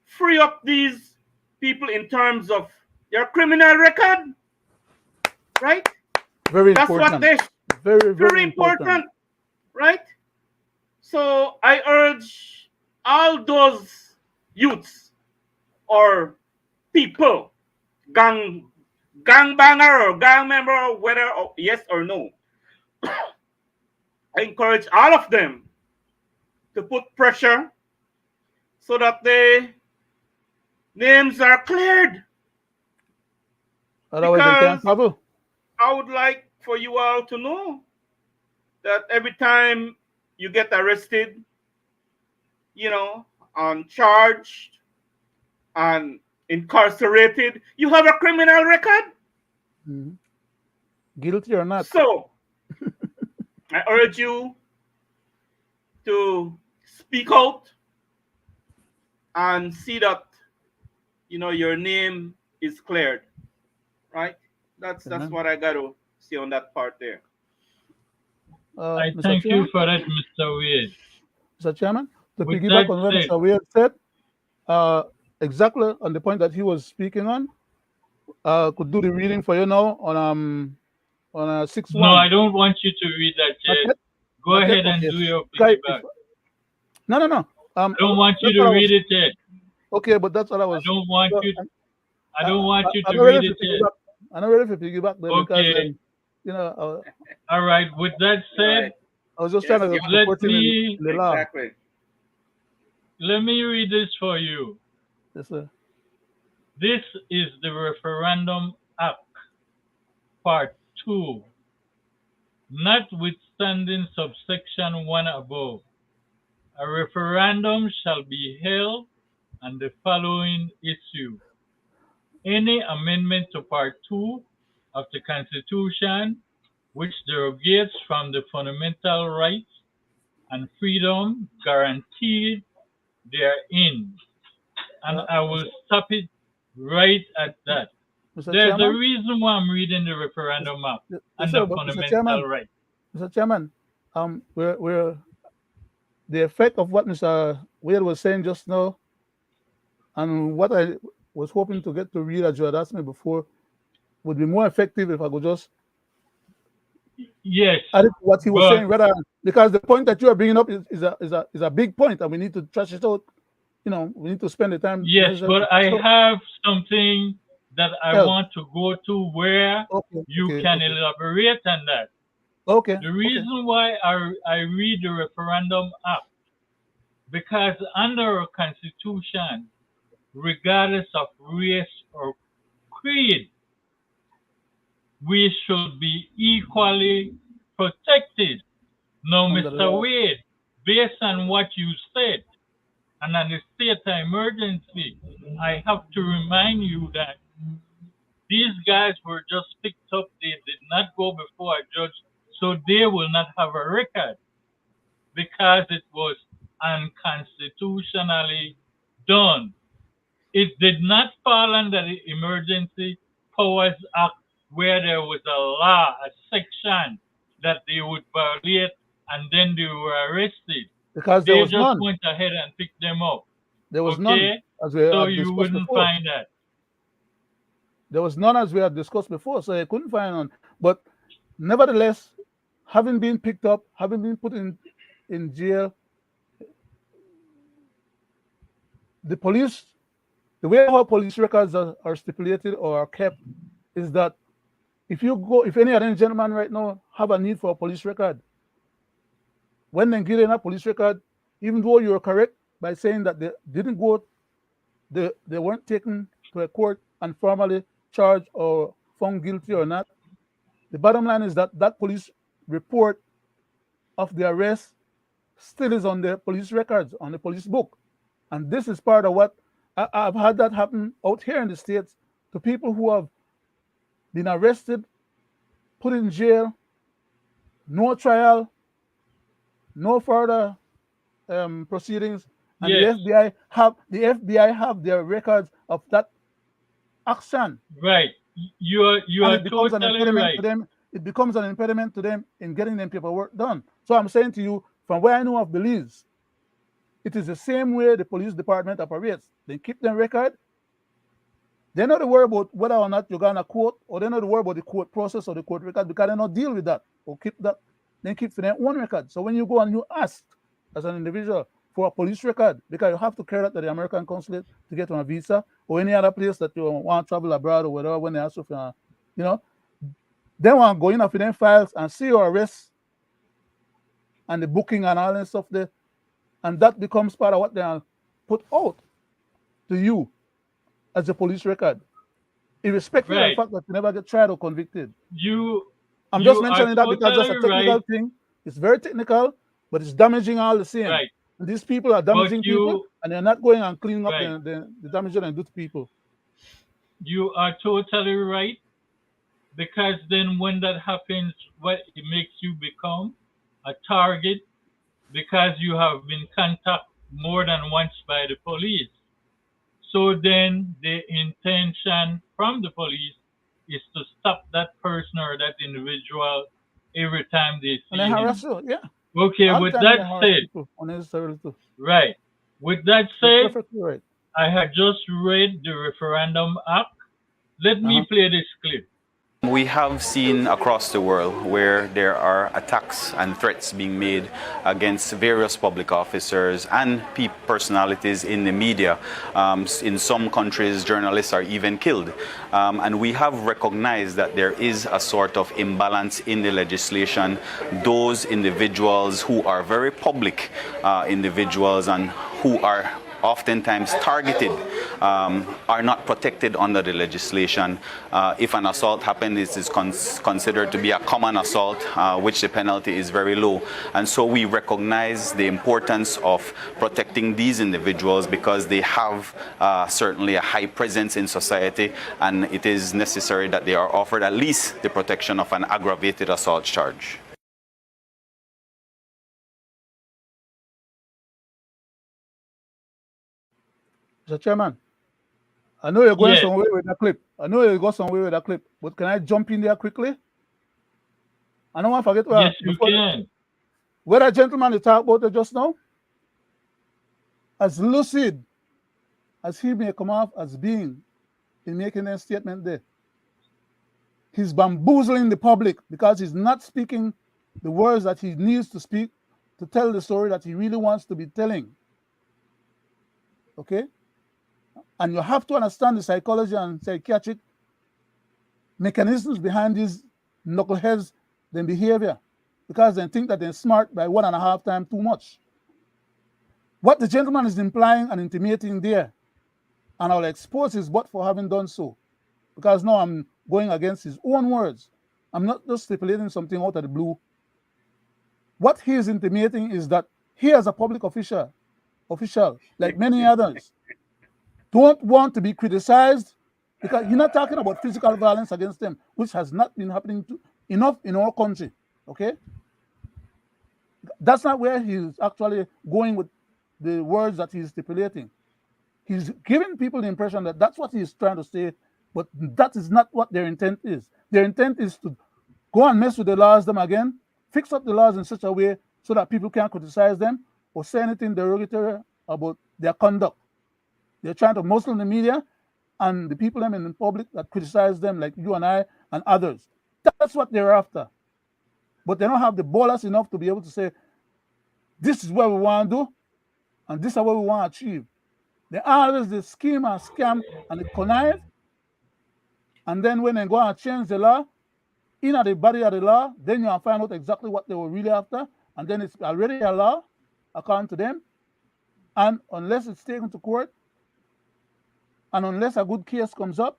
free up these people in terms of their criminal record, right? Very That's what important. they Very, very very important. important, right? So I urge all those youths or people, gang banger or gang member, whether yes or no, I encourage all of them to put pressure so that their names are cleared. Otherwise, they can't Because travel. I would like for you all to know that every time you get arrested, you know, and charged and incarcerated, you have a criminal record. Mhm. Guilty or not. So I urge you to speak out and see that your name is cleared, right? That's Amen. what I got to see on that part there. I Mr. thank you Chairman, for that, Mr. Wade. Mr. Chairman, to With piggyback that on what said, Mr. Weir said, uh, exactly on the point that he was speaking on, could do the reading for you now on 6 no, I 1. don't want you to read that Not yet. yet? Go Not yet? ahead and Okay. do your Guy, if, piggyback. no, no, no. I don't want you That's to what I read was. it yet. Okay, but that's what I I was. don't want Well, you. I don't want you I'm to not ready read to it yet. piggyback. I'm not ready to piggyback then because Okay. you know, All right. With that Right. said, I was just trying Yes, to yeah, let support him me in the law. exactly. let me read this for you. Yes, sir. This is the Referendum Act, Part 2. Notwithstanding subsection 1 above, a referendum shall be held on the following issue: any amendment to Part 2 of the Constitution which derogates from the fundamental rights and freedom guaranteed therein. And I will Mr. stop it right at that. There's a Chairman. reason why I'm reading the Yes, referendum act yes, and sir. the But fundamental right. Mr. Chairman, we're the effect of what Mr. Wade was saying just now, and what I was hoping to get to read as you had asked me before, would be more effective if I could just Yes, add it to what he was but saying, rather because the point that you are bringing up is a big point, and we need to trash it out. We need to spend the time yes, necessary to but I trash it out. have something that I Else, want to go to where okay, you okay, can okay, elaborate on that. okay, The okay. reason why I read the referendum act, because under our constitution, regardless of race or creed, we should be equally protected. Now, Under the Mr. law, Wade, based on what you said, and on the state of emergency, I have to remind you that these guys were just picked up. They did not go before a judge, so they will not have a record because it was unconstitutionally done. It did not fall under the Emergency Powers Act where there was a law, a section that they would violate and then they were arrested. because there They was just none. went ahead and picked them up. There was none, Okay? as we So had you discussed wouldn't before. find that. There was none, as we had discussed before, so I couldn't find none. But nevertheless, having been picked up, having been put in jail, the police, the way how police records are stipulated or are kept, is that if any of them gentlemen right now have a need for a police record, when they get in a police record, even though you're correct by saying that they didn't go, they weren't taken to a court and formally charged or found guilty or not, the bottom line is that that police report of the arrest still is on the police records, on the police book. And this is part of what I've had that happen out here in the States to people who have been arrested, put in jail, no trial, no further proceedings, and Yes. the FBI have their records of that action. Right. You are And it becomes an totally impediment right. to them. It becomes an impediment to them in getting them paperwork done. So I'm saying to you, from where I know of Belize, it is the same way the police department operates. They keep their record. They're not worried about whether or not you're gonna court, or they're not worried about the court process or the court record, because they don't deal with that or keep that. They keep for their own record. So when you go and you ask as an individual for a police record, because you have to carry that to the American consulate to get on a visa or any other place that you want to travel abroad or whatever, when they ask you for, they want to go in for them files and see your arrest and the booking and all that stuff there. And that becomes part of what they are put out to you as a police record, irrespective of the fact that you never get tried or convicted. I'm just mentioning that because that's a technical thing. It's very technical, but it's damaging all the same. Right. And these people are damaging people, and they're not going and cleaning up the damage that they do to people. You are totally right, because then when that happens, what it makes you become a target, because you have been contacted more than once by the police. So then the intention from the police is to stop that person or that individual every time they see And they harass you, yeah. Okay, All with the time they that harass said, people unnecessarily too. right. With that You're said, perfectly right. I had just read the referendum act. Let me play this clip. We have seen across the world where there are attacks and threats being made against various public officers and personalities in the media. In some countries, journalists are even killed. And we have recognized that there is a sort of imbalance in the legislation. Those individuals who are very public individuals and who are oftentimes targeted are not protected under the legislation. If an assault happens, it is considered to be a common assault, which the penalty is very low. And so we recognize the importance of protecting these individuals because they have certainly a high presence in society, and it is necessary that they are offered at least the protection of an aggravated assault charge. Mr. Chairman, I know you're going somewhere with that clip. But can I jump in there quickly? I don't want to forget Yes, you can. Where that gentleman you talked about just now, as lucid as he may come off as being in making a statement there, he's bamboozling the public because he's not speaking the words that he needs to speak to tell the story that he really wants to be telling. Okay? And you have to understand the psychology and psychiatric mechanisms behind these knuckleheads' their behavior, because they think that they're smart by 1.5 times too much. What the gentleman is implying and intimating there, and I'll expose his butt for having done so, because now I'm going against his own words. I'm not just stipulating something out of the blue. What he is intimating is that he, as a public official, like many others, don't want to be criticized, because you're not talking about physical violence against them, which has not been happening enough in our country, okay? That's not where he's actually going with the words that he's stipulating. He's giving people the impression that that's what he's trying to say, but that is not what their intent is. Their intent is to go and mess with the laws them again, fix up the laws in such a way so that people can't criticize them or say anything derogatory about their conduct. They're trying to muzzle the media and the people in the public that criticize them, like you and I and others. That's what they're after. But they don't have the ballast enough to be able to say, this is what we want to do, and this is what we want to achieve. They always the scheme and scam and the connive, and then when they go and change the law, in the body of the law, then you'll find out exactly what they were really after, and then it's already a law according to them. And unless it's taken to court, and unless a good case comes up,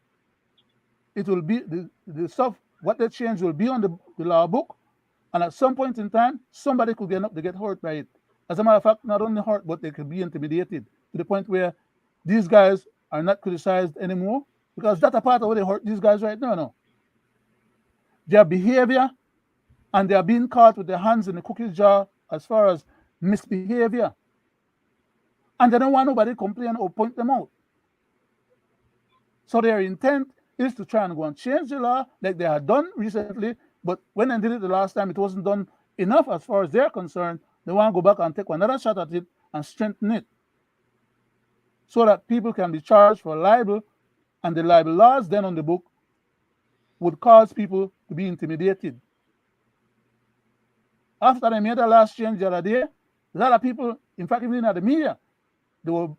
it will be the stuff, what they change will be on the law book, and at some point in time, somebody could get up to get hurt by it. As a matter of fact, not only hurt, but they could be intimidated to the point where these guys are not criticized anymore, because that's a part of what they hurt these guys right now. No. Their behavior, and they are being caught with their hands in the cookie jar as far as misbehavior. And they don't want nobody to complain or point them out. So their intent is to try and go and change the law like they had done recently, but when they did it the last time, it wasn't done enough as far as they're concerned. They want to go back and take another shot at it and strengthen it so that people can be charged for libel, and the libel laws then on the book would cause people to be intimidated. After they made the last change the other day, a lot of people, in fact, even in the media, they were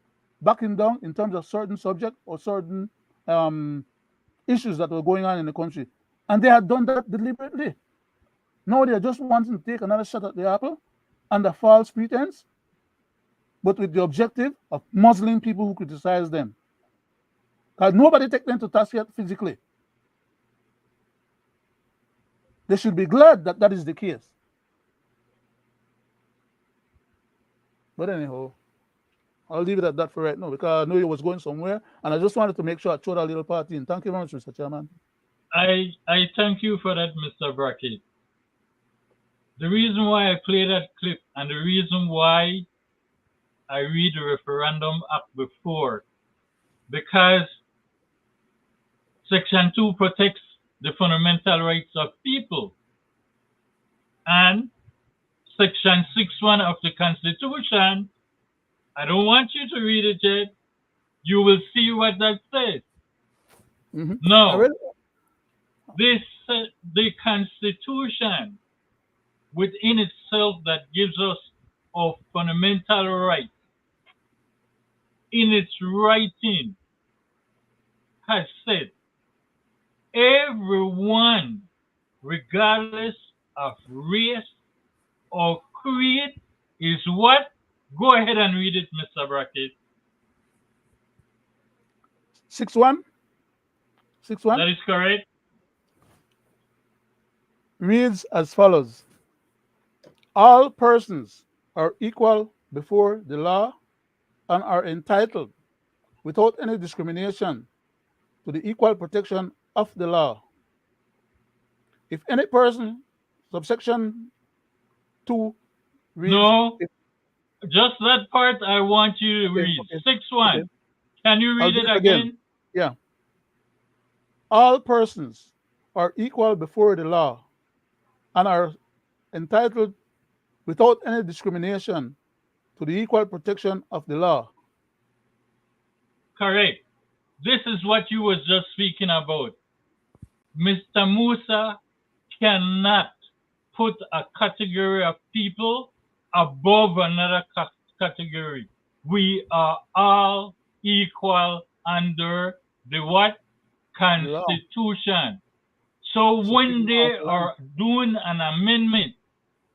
backing down in terms of certain subjects or certain issues that were going on in the country. And they had done that deliberately. Now they're just wanting to take another shot at the apple under false pretense, but with the objective of muzzling people who criticize them. Because nobody takes them to task yet physically. They should be glad that that is the case. But anyhow, I'll leave it at that for right now, because I know you was going somewhere, and I just wanted to make sure I throw that little part in. Thank you very much, Mr. Chairman. I thank you for that, Mr. Brackett. The reason why I play that clip and the reason why I read the Referendum Act before, because Section 2 protects the fundamental rights of people, and Section 6.1 of the Constitution, I don't want you to read it yet. You will see what that says. No, the Constitution within itself that gives us our fundamental rights, in its writing, has said everyone, regardless of race or creed, is what? Go ahead and read it, Mr. Brackett. 6.1? 6.1? That is correct. Reads as follows. All persons are equal before the law and are entitled, without any discrimination, to the equal protection of the law. If any person, subsection 2, reads... No, just that part I want you to read. 6.1. Okay. Can you read it again? Yeah. All persons are equal before the law and are entitled, without any discrimination, to the equal protection of the law. Correct. This is what you was just speaking about. Mr. Musa cannot put a category of people above another category. We are all equal under the what? Constitution. So when they are doing an amendment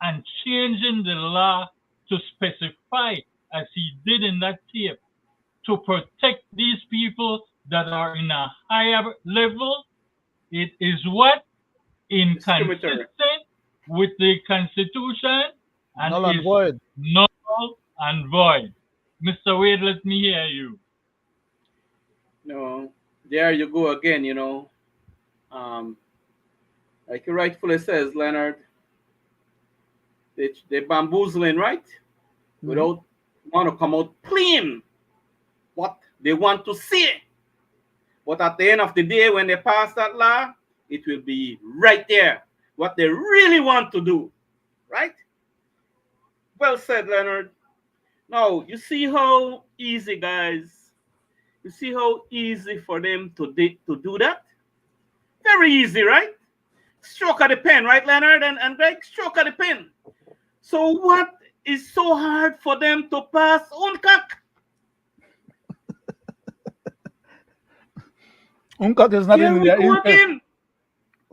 and changing the law to specify, as he did in that tape, to protect these people that are in a higher level, it is what? Inconsistent with the Constitution, and null and void. Null and void. Mr. Wade, let me hear you. No, there you go again, like he rightfully says, Leonard, they bamboozling, right? Without want to come out plain what they want to say. But at the end of the day, when they pass that law, it will be right there, what they really want to do, right? Well said, Leonard. Now, you see how easy, guys, you see how easy for them to do that? Very easy, right? Stroke of the pen, right, Leonard and Greg? Stroke of the pen. So what is so hard for them to pass UNCAC? UNCAC is not in their interest.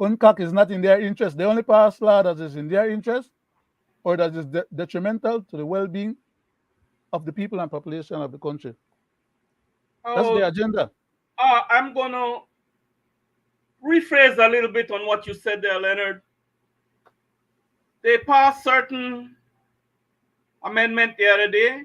UNCAC is not in their interest. They only pass law that is in their interest or that is detrimental to the well-being of the people and population of the country. That's the agenda. I'm going to rephrase a little bit on what you said there, Leonard. They passed certain amendment the other day,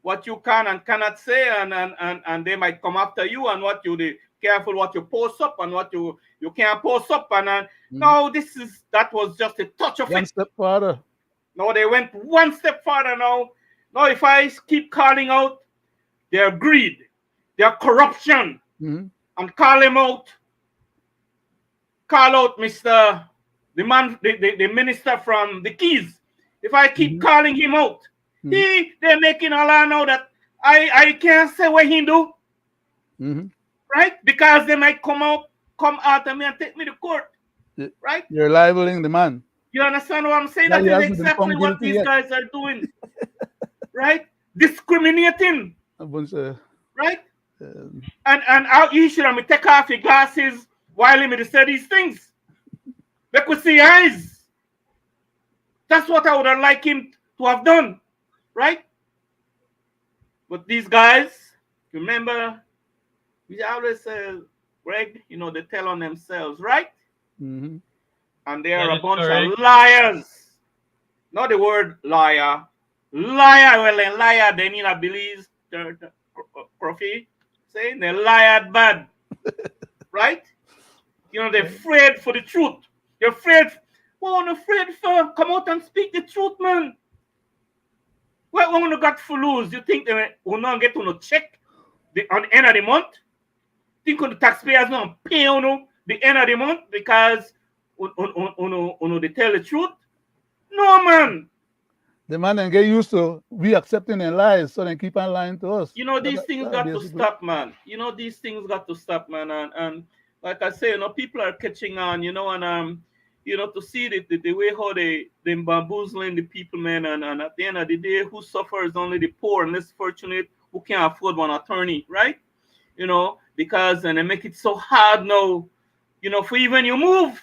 what you can and cannot say, and they might come after you, and what you be careful what you post up and what you can't post up, and no, that was just a touch of one step further. No, they went one step further now. Now, if I keep calling out their greed, their corruption, and call them out, call out Mr. the minister from the Keys. If I keep calling him out, they're making a law now that I can't say what he do, right? Because they might come after me and take me to court, right? You're libeling the man. You understand what I'm saying? That is exactly what these guys are doing, right? Discriminating, right? And you should have me take off your glasses while he may say these things. They could see eyes. That's what I would have liked him to have done, right? But these guys, remember, we always say, Greg, they tell on themselves, right? And they are a bunch of liars. Not the word liar. Liar, well, a liar, they need a Belize trophy, saying they lied bad, right? They're afraid for the truth. They're afraid. Well, I'm afraid for come out and speak the truth, man. What when you got for lose? You think they will not get on a check on the end of the month? Think the taxpayers not pay on the end of the month because they tell the truth? No, man. The man and get used to we accepting their lies, so they keep on lying to us. These things got to stop, man. These things got to stop, man. And like I say, people are catching on, and to see the way how they bamboozling the people, man, and at the end of the day, who suffers only the poor and less fortunate who can't afford one attorney, right? Because and they make it so hard now, for even your movement.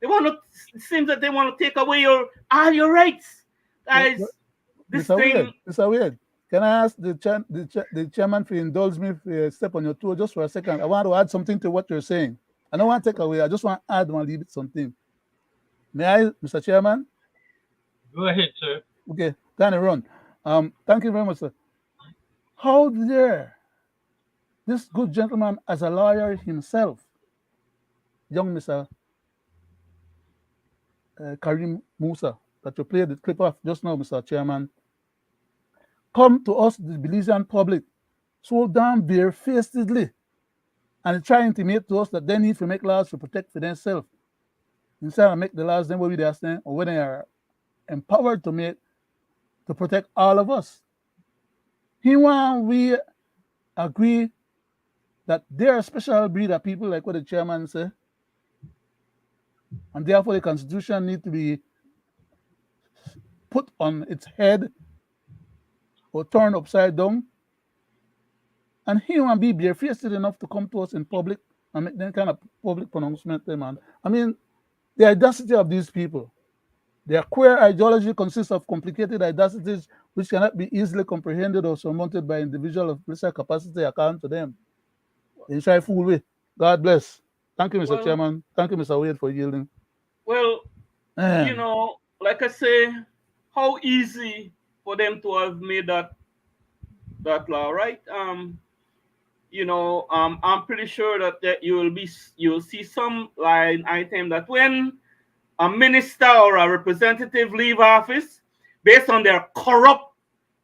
It seems that they want to take away all your rights, guys. Mr. Weird, can I ask the chairman to indulge me for step on your tour just for a second? I want to add something to what you're saying. I don't want to take away. I just want to add one little bit something. May I, Mr. Chairman? Go ahead, sir. Okay, kind of run. Thank you very much, sir. How dare this good gentleman, as a lawyer himself, young Mr. Karim Musa, that you played the clip of just now, Mr. Chairman, come to us, the Belizean public, so damn barefacedly, and try to intimate to us that they need to make laws to protect for themselves, instead of make the laws then where they are staying, or when they are empowered to protect all of us. We agree that there are special breed of people, like what the chairman said, and therefore the Constitution needs to be put on its head or turned upside down. And he won't be barefaced enough to come to us in public and make that kind of public pronouncement, man. I mean, the audacity of these people. Their queer ideology consists of complicated audacities which cannot be easily comprehended or surmounted by individuals of lesser capacity account to them. In shy fool way. God bless. Thank you, Mr. Chairman. Thank you, Mr. Wade, for yielding. Well, like I say, how easy for them to have made that law, right? I'm pretty sure that you'll see some line item that when a minister or a representative leave office based on their corrupt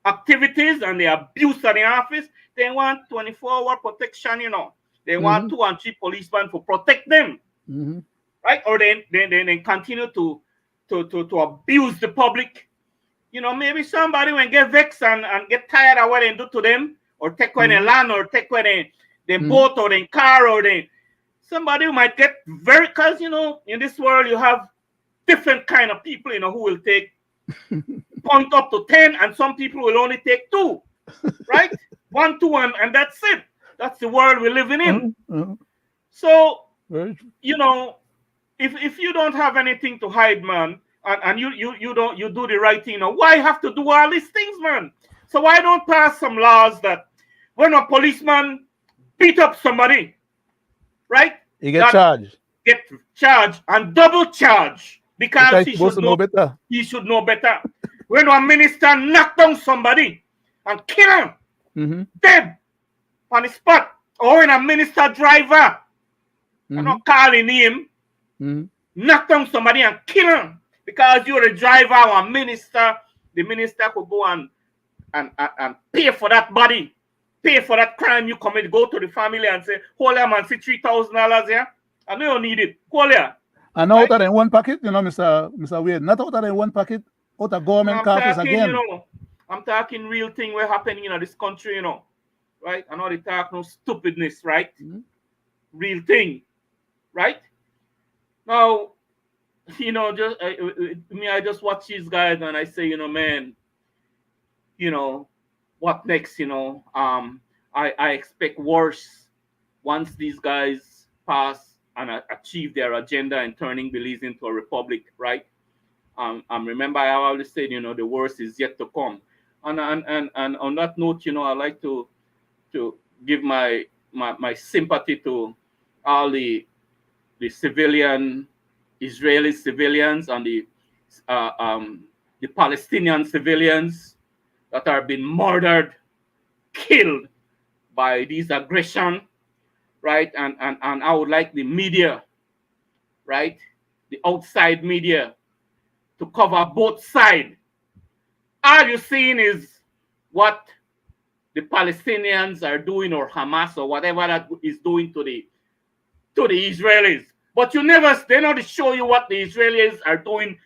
activities and the abuse of the office, they want 24-hour protection, They want 2 and 3 policemen to protect them, right? Or they continue to abuse the public. Maybe somebody will get vexed and get tired of what they do to them, or take away their land, or take away their boat, or their car, or somebody might get because in this world you have different kind of people, who will take point up to 10, and some people will only take 2, right? 1, 2, and that's it. That's the world we're living in. So Very true. You know, if you don't have anything to hide, man, and you don't you do the right thing, why have to do all these things, man? So why don't pass some laws that when a policeman beat up somebody, right? He get That charged get charged and double charged because because he supposed to know better. he should know better. When a minister knock down somebody and kill him Mm-hmm. dead on the spot, or when a minister driver, I'm not calling him, Mm-hmm. knock down somebody and kill him because you're a driver or a minister, the minister could go and pay for that body, pay for that crime you commit, go to the family and say, hold here, man, see $3,000 here. I know you need it. Hold here. And out of in one pocket, Mr. Wade, not out of in one pocket, out of government coffers again. I'm talking real thing what's happening in this country, right? I know they talk no stupidness, right? Mm-hmm. Real thing, right? Now, I just watch these guys and I say, man, what next? I expect worse once these guys pass and achieve their agenda in turning Belize into a republic, right? Remember, I always said, the worst is yet to come. And on that note, I like to give my sympathy to all the civilian Israeli civilians and the Palestinian civilians that are being murdered, killed by this aggression, right? And I would like the media, right, the outside media, to cover both sides. All you're seeing is what the Palestinians are doing, or Hamas, or whatever that is doing to the Israelis. But they not show you what the Israelis are doing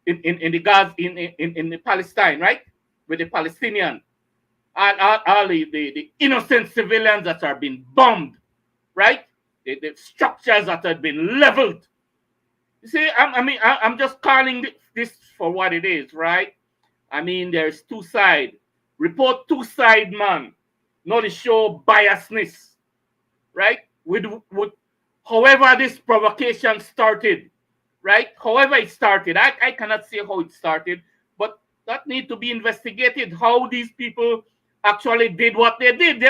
in the Gaza, in the Palestine, right? With the Palestinian. All the innocent civilians that are being bombed, right? The structures that have been leveled. You see, I'm just calling this for what it is, right? There's two sides. Report two sides, man. Not to show biasness, right? With however this provocation started, right? However it started, I cannot say how it started, but that need to be investigated. How these people actually did what they did.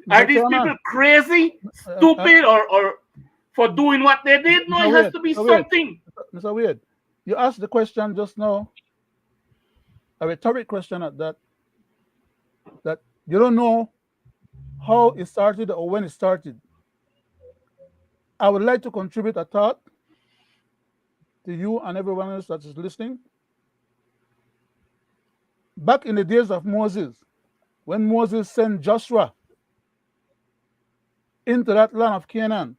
Are these people crazy, stupid, or for doing what they did? No, it has to be something. Mr. Wade, you asked the question just now, a rhetoric question at that you don't know how it started or when it started. I would like to contribute a thought to you and everyone else that is listening. Back in the days of Moses, when Moses sent Joshua into that land of Canaan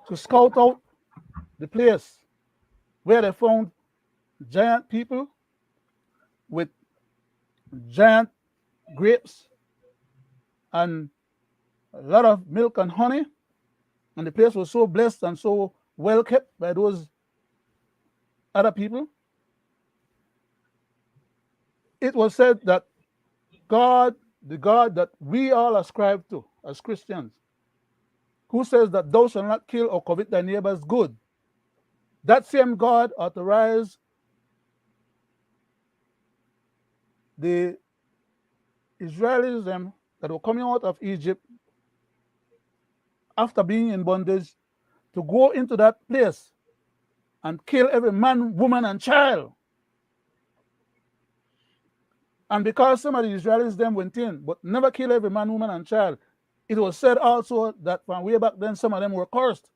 to scout out the place where they found giant people with giant grapes and a lot of milk and honey, and the place was so blessed and so well kept by those other people. It was said that God, the God that we all ascribe to as Christians, who says that thou shalt not kill or covet thy neighbor's good, that same God authorized the Israelis that were coming out of Egypt after being in bondage to go into that place and kill every man, woman, and child. And because some of the Israelis then went in, but never kill every man, woman, and child, it was said also that from way back then, some of them were cursed.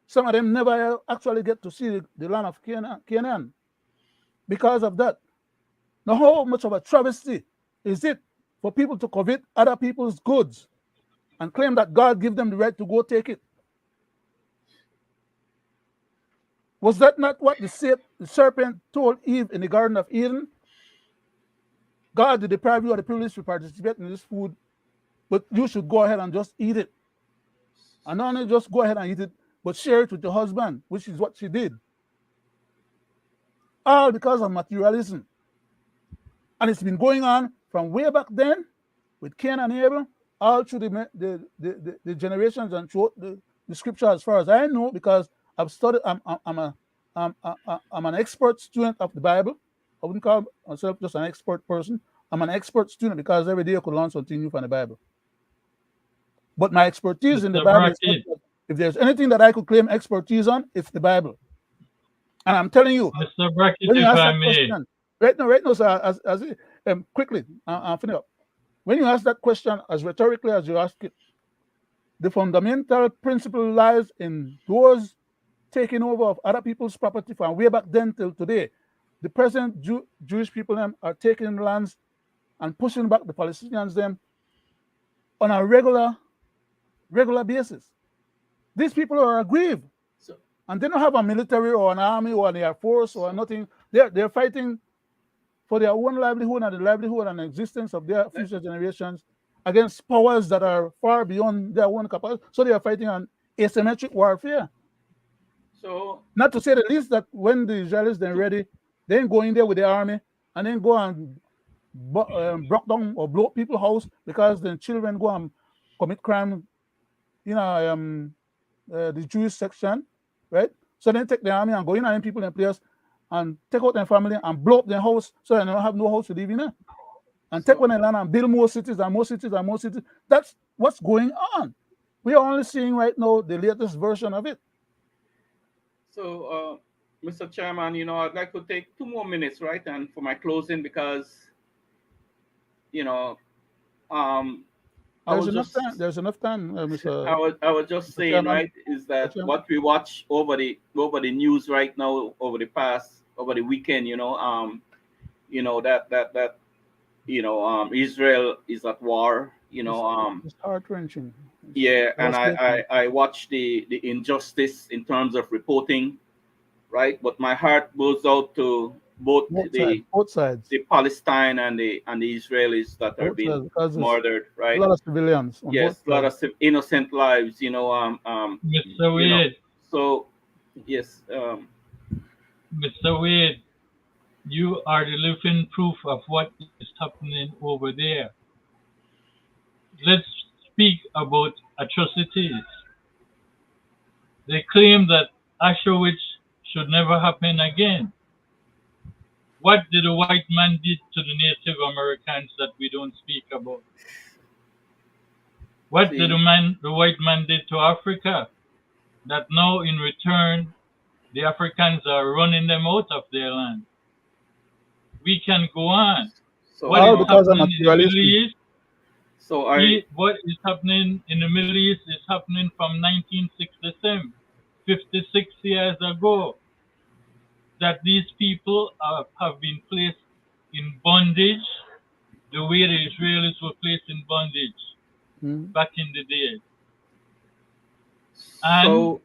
Some of them never actually get to see the land of Canaan because of that. Now, how much of a travesty is it for people to covet other people's goods and claim that God gave them the right to go take it? Was that not what the serpent told Eve in the Garden of Eden? God did deprive you of the privilege to participate in this food, but you should go ahead and just eat it. And not only just go ahead and eat it, but share it with your husband, which is what she did. All because of materialism. And it's been going on from way back then with Cain and Abel all through the generations and throughout the scripture, as far as I know, because I've studied. I'm an expert student of the Bible. I wouldn't call myself just an expert person. I'm an expert student because every day I could learn something new from the Bible. But my expertise in the Mr. Bible is not, Brackett, if there's anything that I could claim expertise on, it's the Bible. And I'm telling you, Mr. Brackett, when you if ask I that may, question, right now, sir, quickly, I'll finish up. When you ask that question as rhetorically as you ask it, the fundamental principle lies in those taking over of other people's property from way back then till today. The present Jewish people them are taking lands and pushing back the Palestinians them on a regular basis. These people are aggrieved, So, and they don't have a military or an army or an air force or nothing. They're fighting for their own livelihood and the livelihood and existence of their future generations against powers that are far beyond their own capacity. So they are fighting an asymmetric warfare. so Not to say the least that when the Israelis then ready, they ain't go in there with the army and then go and block down or blow up people's house because the children go and commit crime, the Jewish section, right? So then take the army and go in and people in place and take out their family and blow up their house so they don't have no house to live in there. And take So- one and land and build more cities and more cities and more cities. That's what's going on. We are only seeing right now the latest version of it. So, Mr. Chairman, I'd like to take 2 more minutes, right, and for my closing, because you know, um, I There's was enough just time. There's enough time, I was just Mr. saying, Chairman. right, is that Chairman. what we watch over the news right now, over the weekend, that Israel is at war, It's heart wrenching. yeah, and I watch the injustice in terms of reporting, right? But my heart goes out to both Both sides, the Palestine and the Israelis that are both sides, being because there's murdered, a right? lot of Yes, civilians on both a lot sides. of innocent lives, Mr. Wade, So yes, Mr. Wade, you are the living proof of what is happening over there. Let's speak about atrocities. They claim that Auschwitz should never happen again. What did the white man did to the Native Americans that we don't speak about? What did the white man did to Africa that now in return the Africans are running them out of their land? We can go on. so What All is because of happening in the Middle materialism. East? so What is happening in the Middle East is happening from 1967, 56 years ago. That these people have been placed in bondage the way the Israelis were placed in bondage back in the day. And so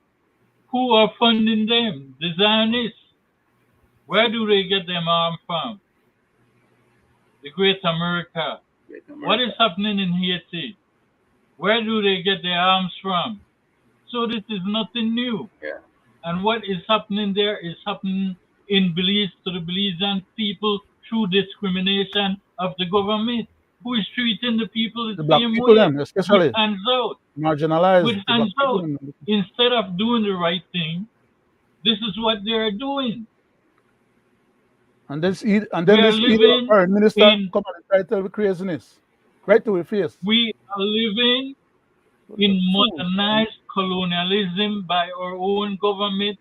who are funding them? The Zionists. Where do they get them arms from? The Great America. What is happening in Haiti? Where do they get their arms from? So this is nothing new. Yeah. And what is happening there is happening in Belize to the Belizean people through discrimination of the government, who is treating the people the The black same people, way, them with especially hands out, with marginalized. The black hands people, out. Instead of doing the right thing, this is what they are doing. and then We are this idiot living foreign minister in come and try to tell me craziness right to her face. we are living What in a fool. modernized colonialism by our own government,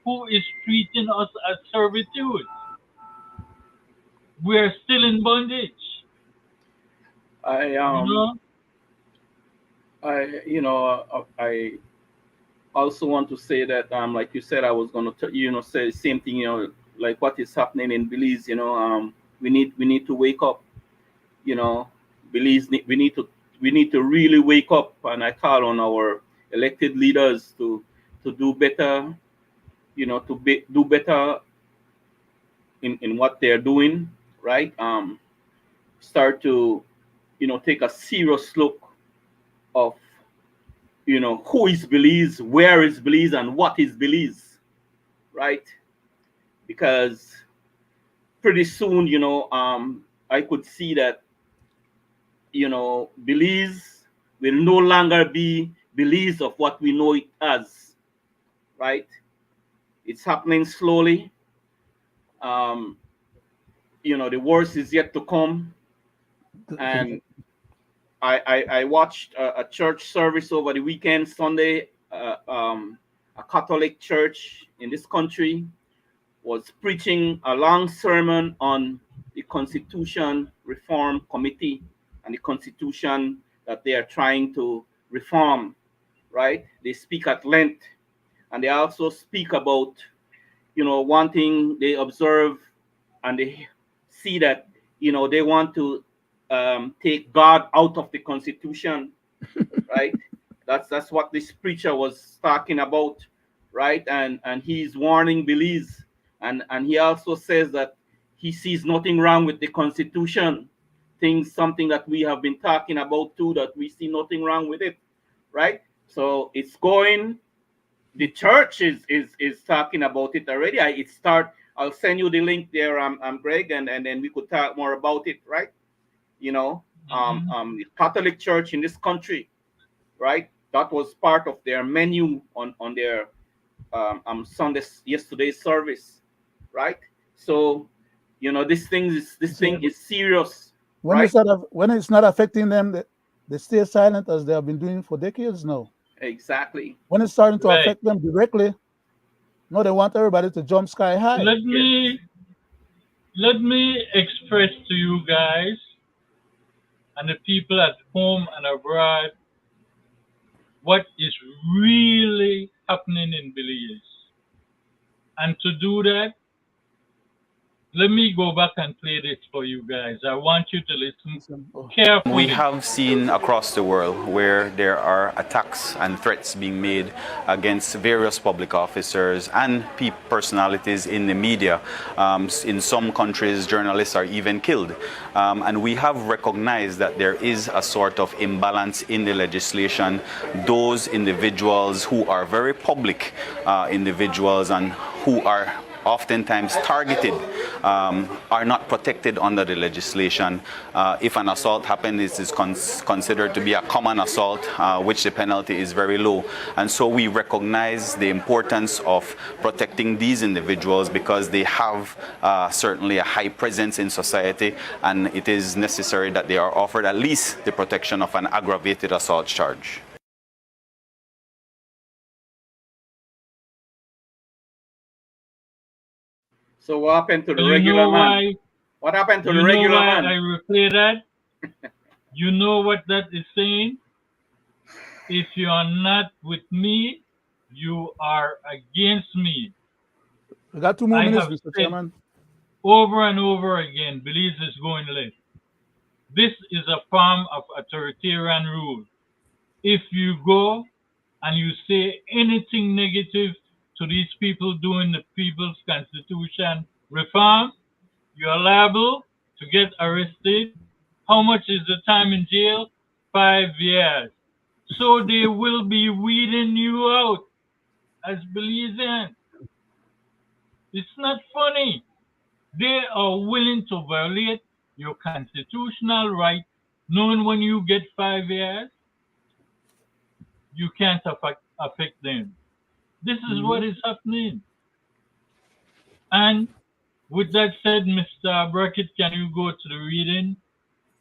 who is treating us as servitude. We are still in bondage. I You know, I also want to say that like you said, I was going to say the same thing, like what is happening in Belize. We need to wake up. Belize we need to really wake up, and I call on our elected leaders to do better. Do better in what they're doing, right? Start to take a serious look of who is Belize, where is Belize, and what is Belize, right? Because pretty soon, I could see that Belize will no longer be Belize of what we know it as, right? It's happening slowly. The worst is yet to come. And I watched a church service over the weekend, Sunday. A Catholic church in this country was preaching a long sermon on the Constitution Reform Committee and the Constitution that they are trying to reform, right? They speak at length, and they also speak about, one thing they observe and they see that, they want to take God out of the Constitution, right? That's what this preacher was talking about, right? And he's warning Belize, and he also says that he sees nothing wrong with the Constitution. Something that we have been talking about too, that we see nothing wrong with it, right? So it's going. The church is talking about it already. I'll send you the link there, Greg, and then we could talk more about it, right? The Catholic Church in this country, right? That was part of their menu on their yesterday's service, right? So, this thing is serious. When right? it's not affecting them, they stay silent as they have been doing for decades now. Exactly. When it's starting to affect them directly, no, they want everybody to jump sky high. Let me express to you guys and the people at home and abroad what is really happening in Belize. And to do that, let me go back and play this for you guys. I want you to listen carefully. We have seen across the world where there are attacks and threats being made against various public officers and personalities in the media. In some countries, journalists are even killed. And we have recognized that there is a sort of imbalance in the legislation. Those individuals who are very public individuals and who are oftentimes targeted are not protected under the legislation. If an assault happens, it is considered to be a common assault, which the penalty is very low. And so we recognize the importance of protecting these individuals because they have certainly a high presence in society, and it is necessary that they are offered at least the protection of an aggravated assault charge. So what happened to the regular man? What happened to the regular man? I replay that. You know what that is saying? If you are not with me, you are against me. We got 2 more minutes, Mr. Chairman. Over and over again, Belize is going left. This is a form of authoritarian rule. If you go and you say anything negative to these people doing the People's Constitution reform, you are liable to get arrested. How much is the time in jail? 5 years. So they will be weeding you out as Belizean. It's not funny. They are willing to violate your constitutional right, knowing when you get 5 years, you can't affect them. This is what is happening. And with that said, Mr. Brackett, can you go to the reading?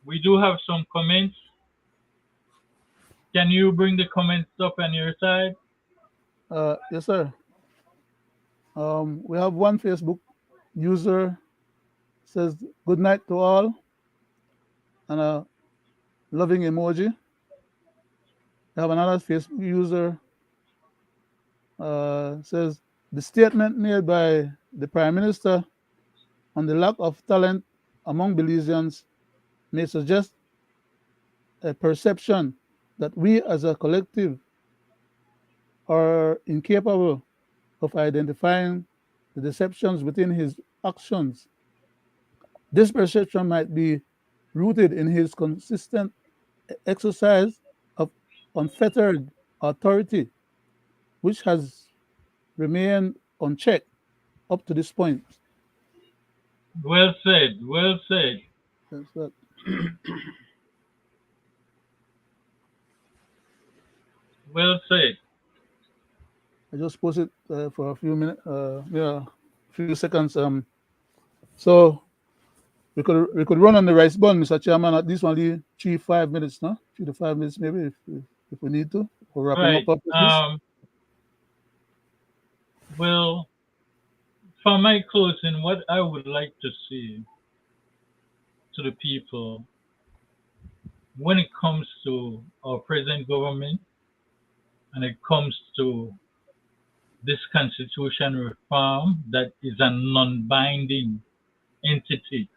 We do have some comments. Can you bring the comments up on your side? Yes, sir. We have one Facebook user says good night to all and a loving emoji. We have another Facebook user says the statement made by the Prime Minister on the lack of talent among Belizeans may suggest a perception that we as a collective are incapable of identifying the deceptions within his actions. This perception might be rooted in his consistent exercise of unfettered authority, which has remained unchecked up to this point. Well said, well said. That's that. Well said. I just post it for a few minutes, few seconds. So we could run on the rice bun, Mr. Chairman. At least only 3 5 minutes, no, 3 to 5 minutes maybe, if we need to. For wrapping up Right. our business. Well, for my closing, what I would like to say to the people when it comes to our present government and it comes to this constitution reform that is a non-binding entity,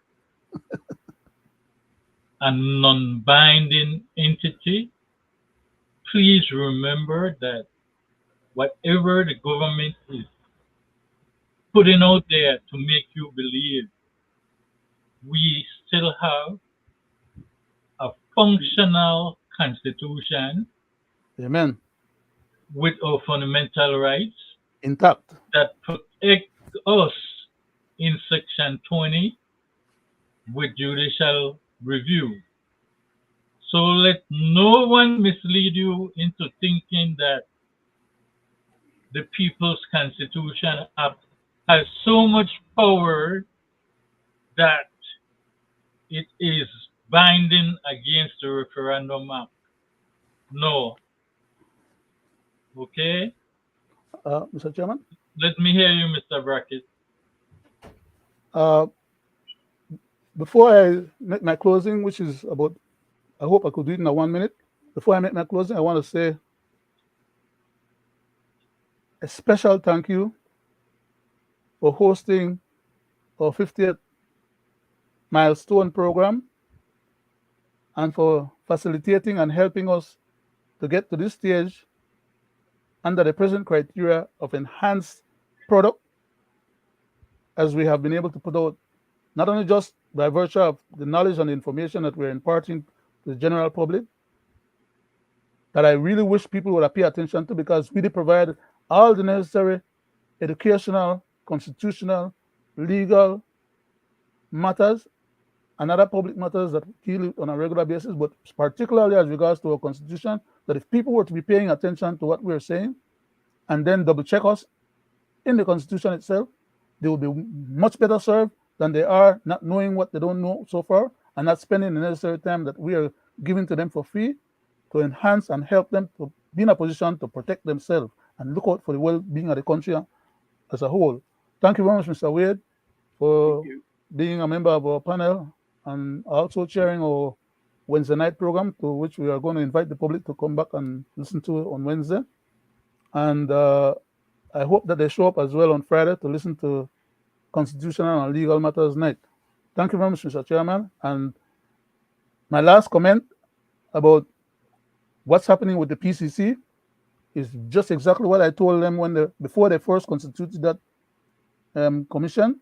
please remember that whatever the government is putting out there to make you believe, we still have a functional constitution Amen. with our fundamental rights Intact. that protect us in section 20 with judicial review. So let no one mislead you into thinking that the People's Constitution Act has so much power that it is binding against the referendum act. No. Okay? Mr. Chairman. Let me hear you, Mr. Brackett. Uh, before I make my closing, which is about, I hope I could do it in a 1 minute. Before I make my closing, I want to say a special thank you for hosting our 50th milestone program and for facilitating and helping us to get to this stage under the present criteria of enhanced product, as we have been able to put out, not only just by virtue of the knowledge and information that we're imparting to the general public, that I really wish people would pay attention to, because we provide all the necessary educational, constitutional, legal matters and other public matters that we deal with on a regular basis, but particularly as regards to our constitution, that if people were to be paying attention to what we're saying and then double check us in the constitution itself, they will be much better served than they are not knowing what they don't know so far and not spending the necessary time that we are giving to them for free to enhance and help them to be in a position to protect themselves and look out for the well-being of the country as a whole. Thank you very much, Mr. Wade, for being a member of our panel and also chairing our Wednesday night program, to which we are going to invite the public to come back and listen to it on Wednesday. And I hope that they show up as well on Friday to listen to constitutional and legal matters night. Thank you very much, Mr. Chairman. And my last comment about what's happening with the PCC is just exactly what I told them before they first constituted that commission.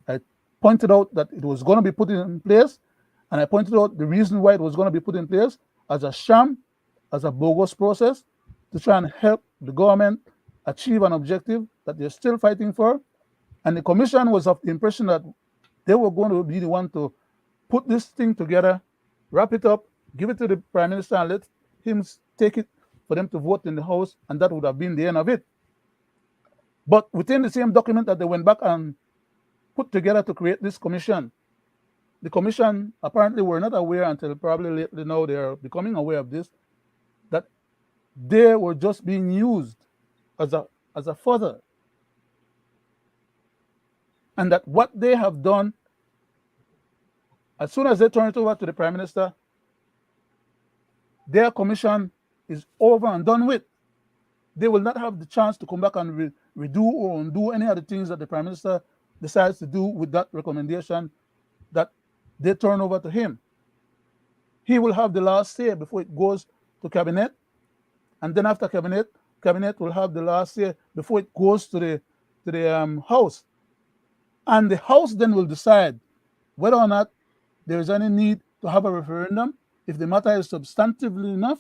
I pointed out that it was going to be put in place, and I pointed out the reason why it was going to be put in place as a sham, as a bogus process to try and help the government achieve an objective that they're still fighting for. And the commission was of the impression that they were going to be the one to put this thing together, wrap it up, give it to the Prime Minister, and let him take it for them to vote in the House, and that would have been the end of it. But within the same document that they went back and put together to create this commission, the commission apparently were not aware until probably lately now they are becoming aware of this, that they were just being used as a fodder. And that what they have done, as soon as they turn it over to the Prime Minister, their commission is over and done with. They will not have the chance to come back and redo or undo any of the things that the Prime Minister decides to do with that recommendation that they turn over to him. He will have the last say before it goes to Cabinet, and then after Cabinet will have the last say before it goes to the House. And the House then will decide whether or not there is any need to have a referendum, if the matter is substantively enough,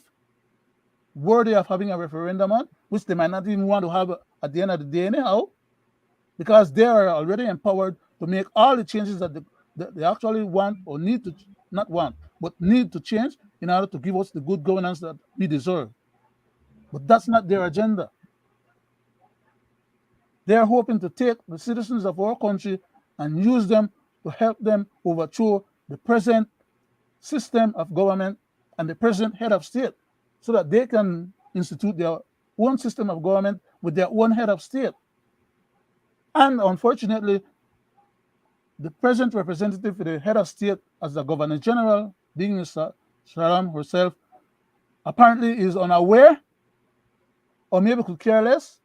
worthy of having a referendum on, which they might not even want to have at the end of the day anyhow, because they are already empowered to make all the changes that they actually want or need to, not want, but need to change in order to give us the good governance that we deserve. But that's not their agenda. They are hoping to take the citizens of our country and use them to help them overthrow the present system of government and the present head of state so that they can institute their own system of government with their own head of state. And unfortunately, the present representative for the head of state as the Governor General, being Mr. Sharam herself, apparently is unaware, or maybe could care less,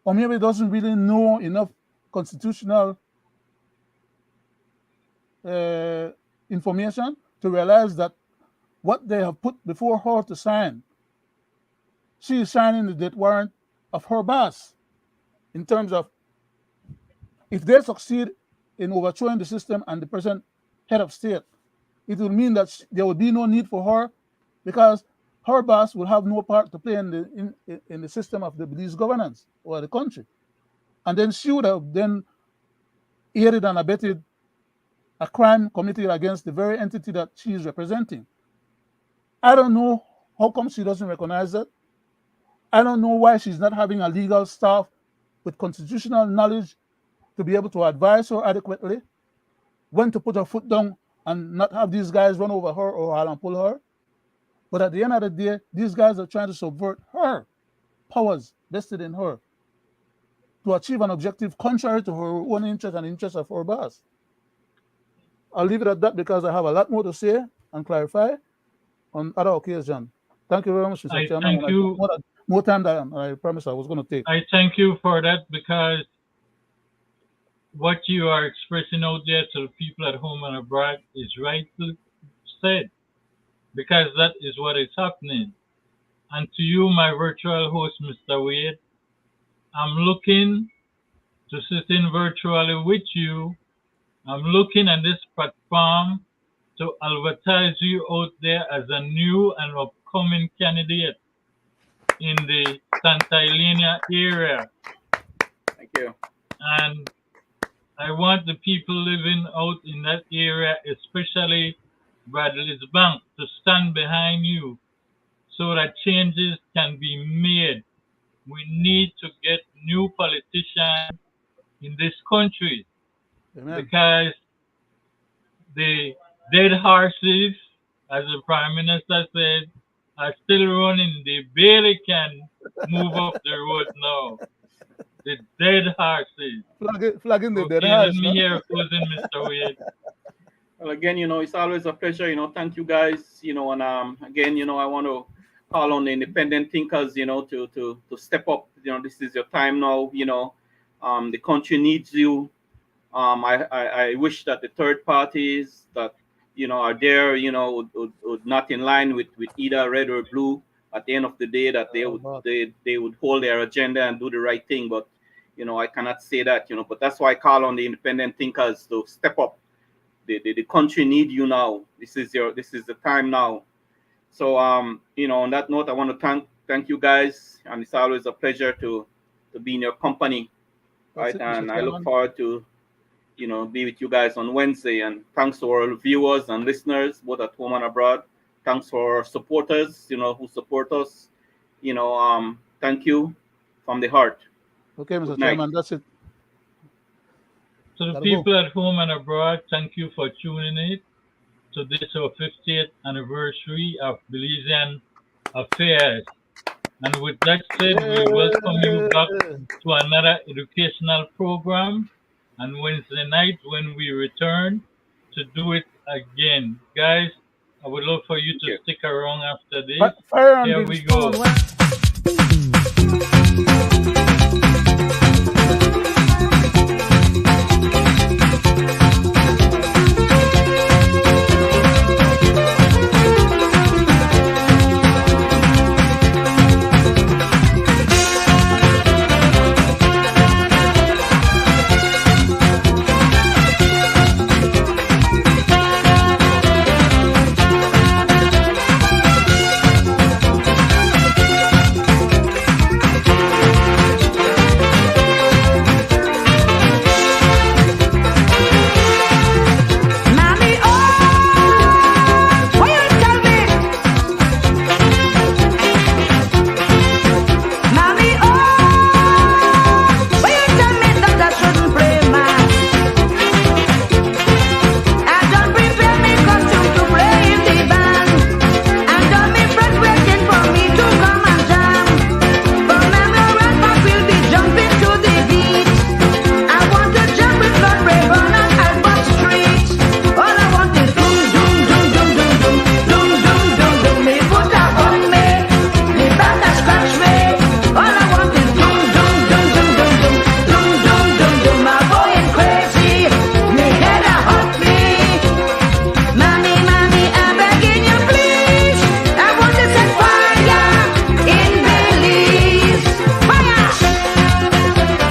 or maybe doesn't really know enough constitutional information to realize that what they have put before her to sign, she is signing the death warrant of her boss in terms of if they succeed in overthrowing the system and the present head of state, it will mean that there will be no need for her because her boss will have no part to play in the system of the Belize governance or the country. And then she would have then aided and abetted a crime committed against the very entity that she is representing. I don't know how come she doesn't recognize that. I don't know why she's not having a legal staff with constitutional knowledge to be able to advise her adequately, when to put her foot down and not have these guys run over her or Alan pull her. But at the end of the day, these guys are trying to subvert her powers vested in her to achieve an objective contrary to her own interest and interest of her boss. I'll leave it at that because I have a lot more to say and clarify on other occasions. Thank you very much, Mr. Chairman. Thank you. More time than I promised I was going to take. I thank you for that because what you are expressing out there to the people at home and abroad is rightly said, because that is what is happening. And to you, my virtual host, Mr. Wade, I'm looking to sit in virtually with you. I'm looking at this platform to advertise you out there as a new and upcoming candidate in the Santa Elena area. Thank you. And I want the people living out in that area, especially Bradley's Bank, to stand behind you so that changes can be made. We need to get new politicians in this country. Amen. Because the dead horses, as the Prime Minister said, are still running. They barely can move up the road now. The dead horses. Flagging the dead Let horse. me hear closing, Mr. Wade. Well, again, it's always a pleasure. Thank you guys. And again, I want to call on the independent thinkers, to step up. This is your time now. The country needs you. I wish that the third parties that are there, would not in line with either red or blue. At the end of the day, that they would hold their agenda and do the right thing. But I cannot say that. But that's why I call on the independent thinkers to step up. The country need you now. This is the time now. So on that note, I want to thank you guys, and it's always a pleasure to be in your company, right? And I look forward to be with you guys on Wednesday. And thanks to our viewers and listeners, both at home and abroad. Thanks for our supporters, who support us. Thank you from the heart. Okay, Mr. Chairman, that's it. To the people at home and abroad, thank you for tuning in to this our 50th anniversary of Belizean Affairs. And with that said, we welcome you back to another educational program. And Wednesday night, when we return, to do it again. Guys, I would love for you to stick around after this. Fire Here we go.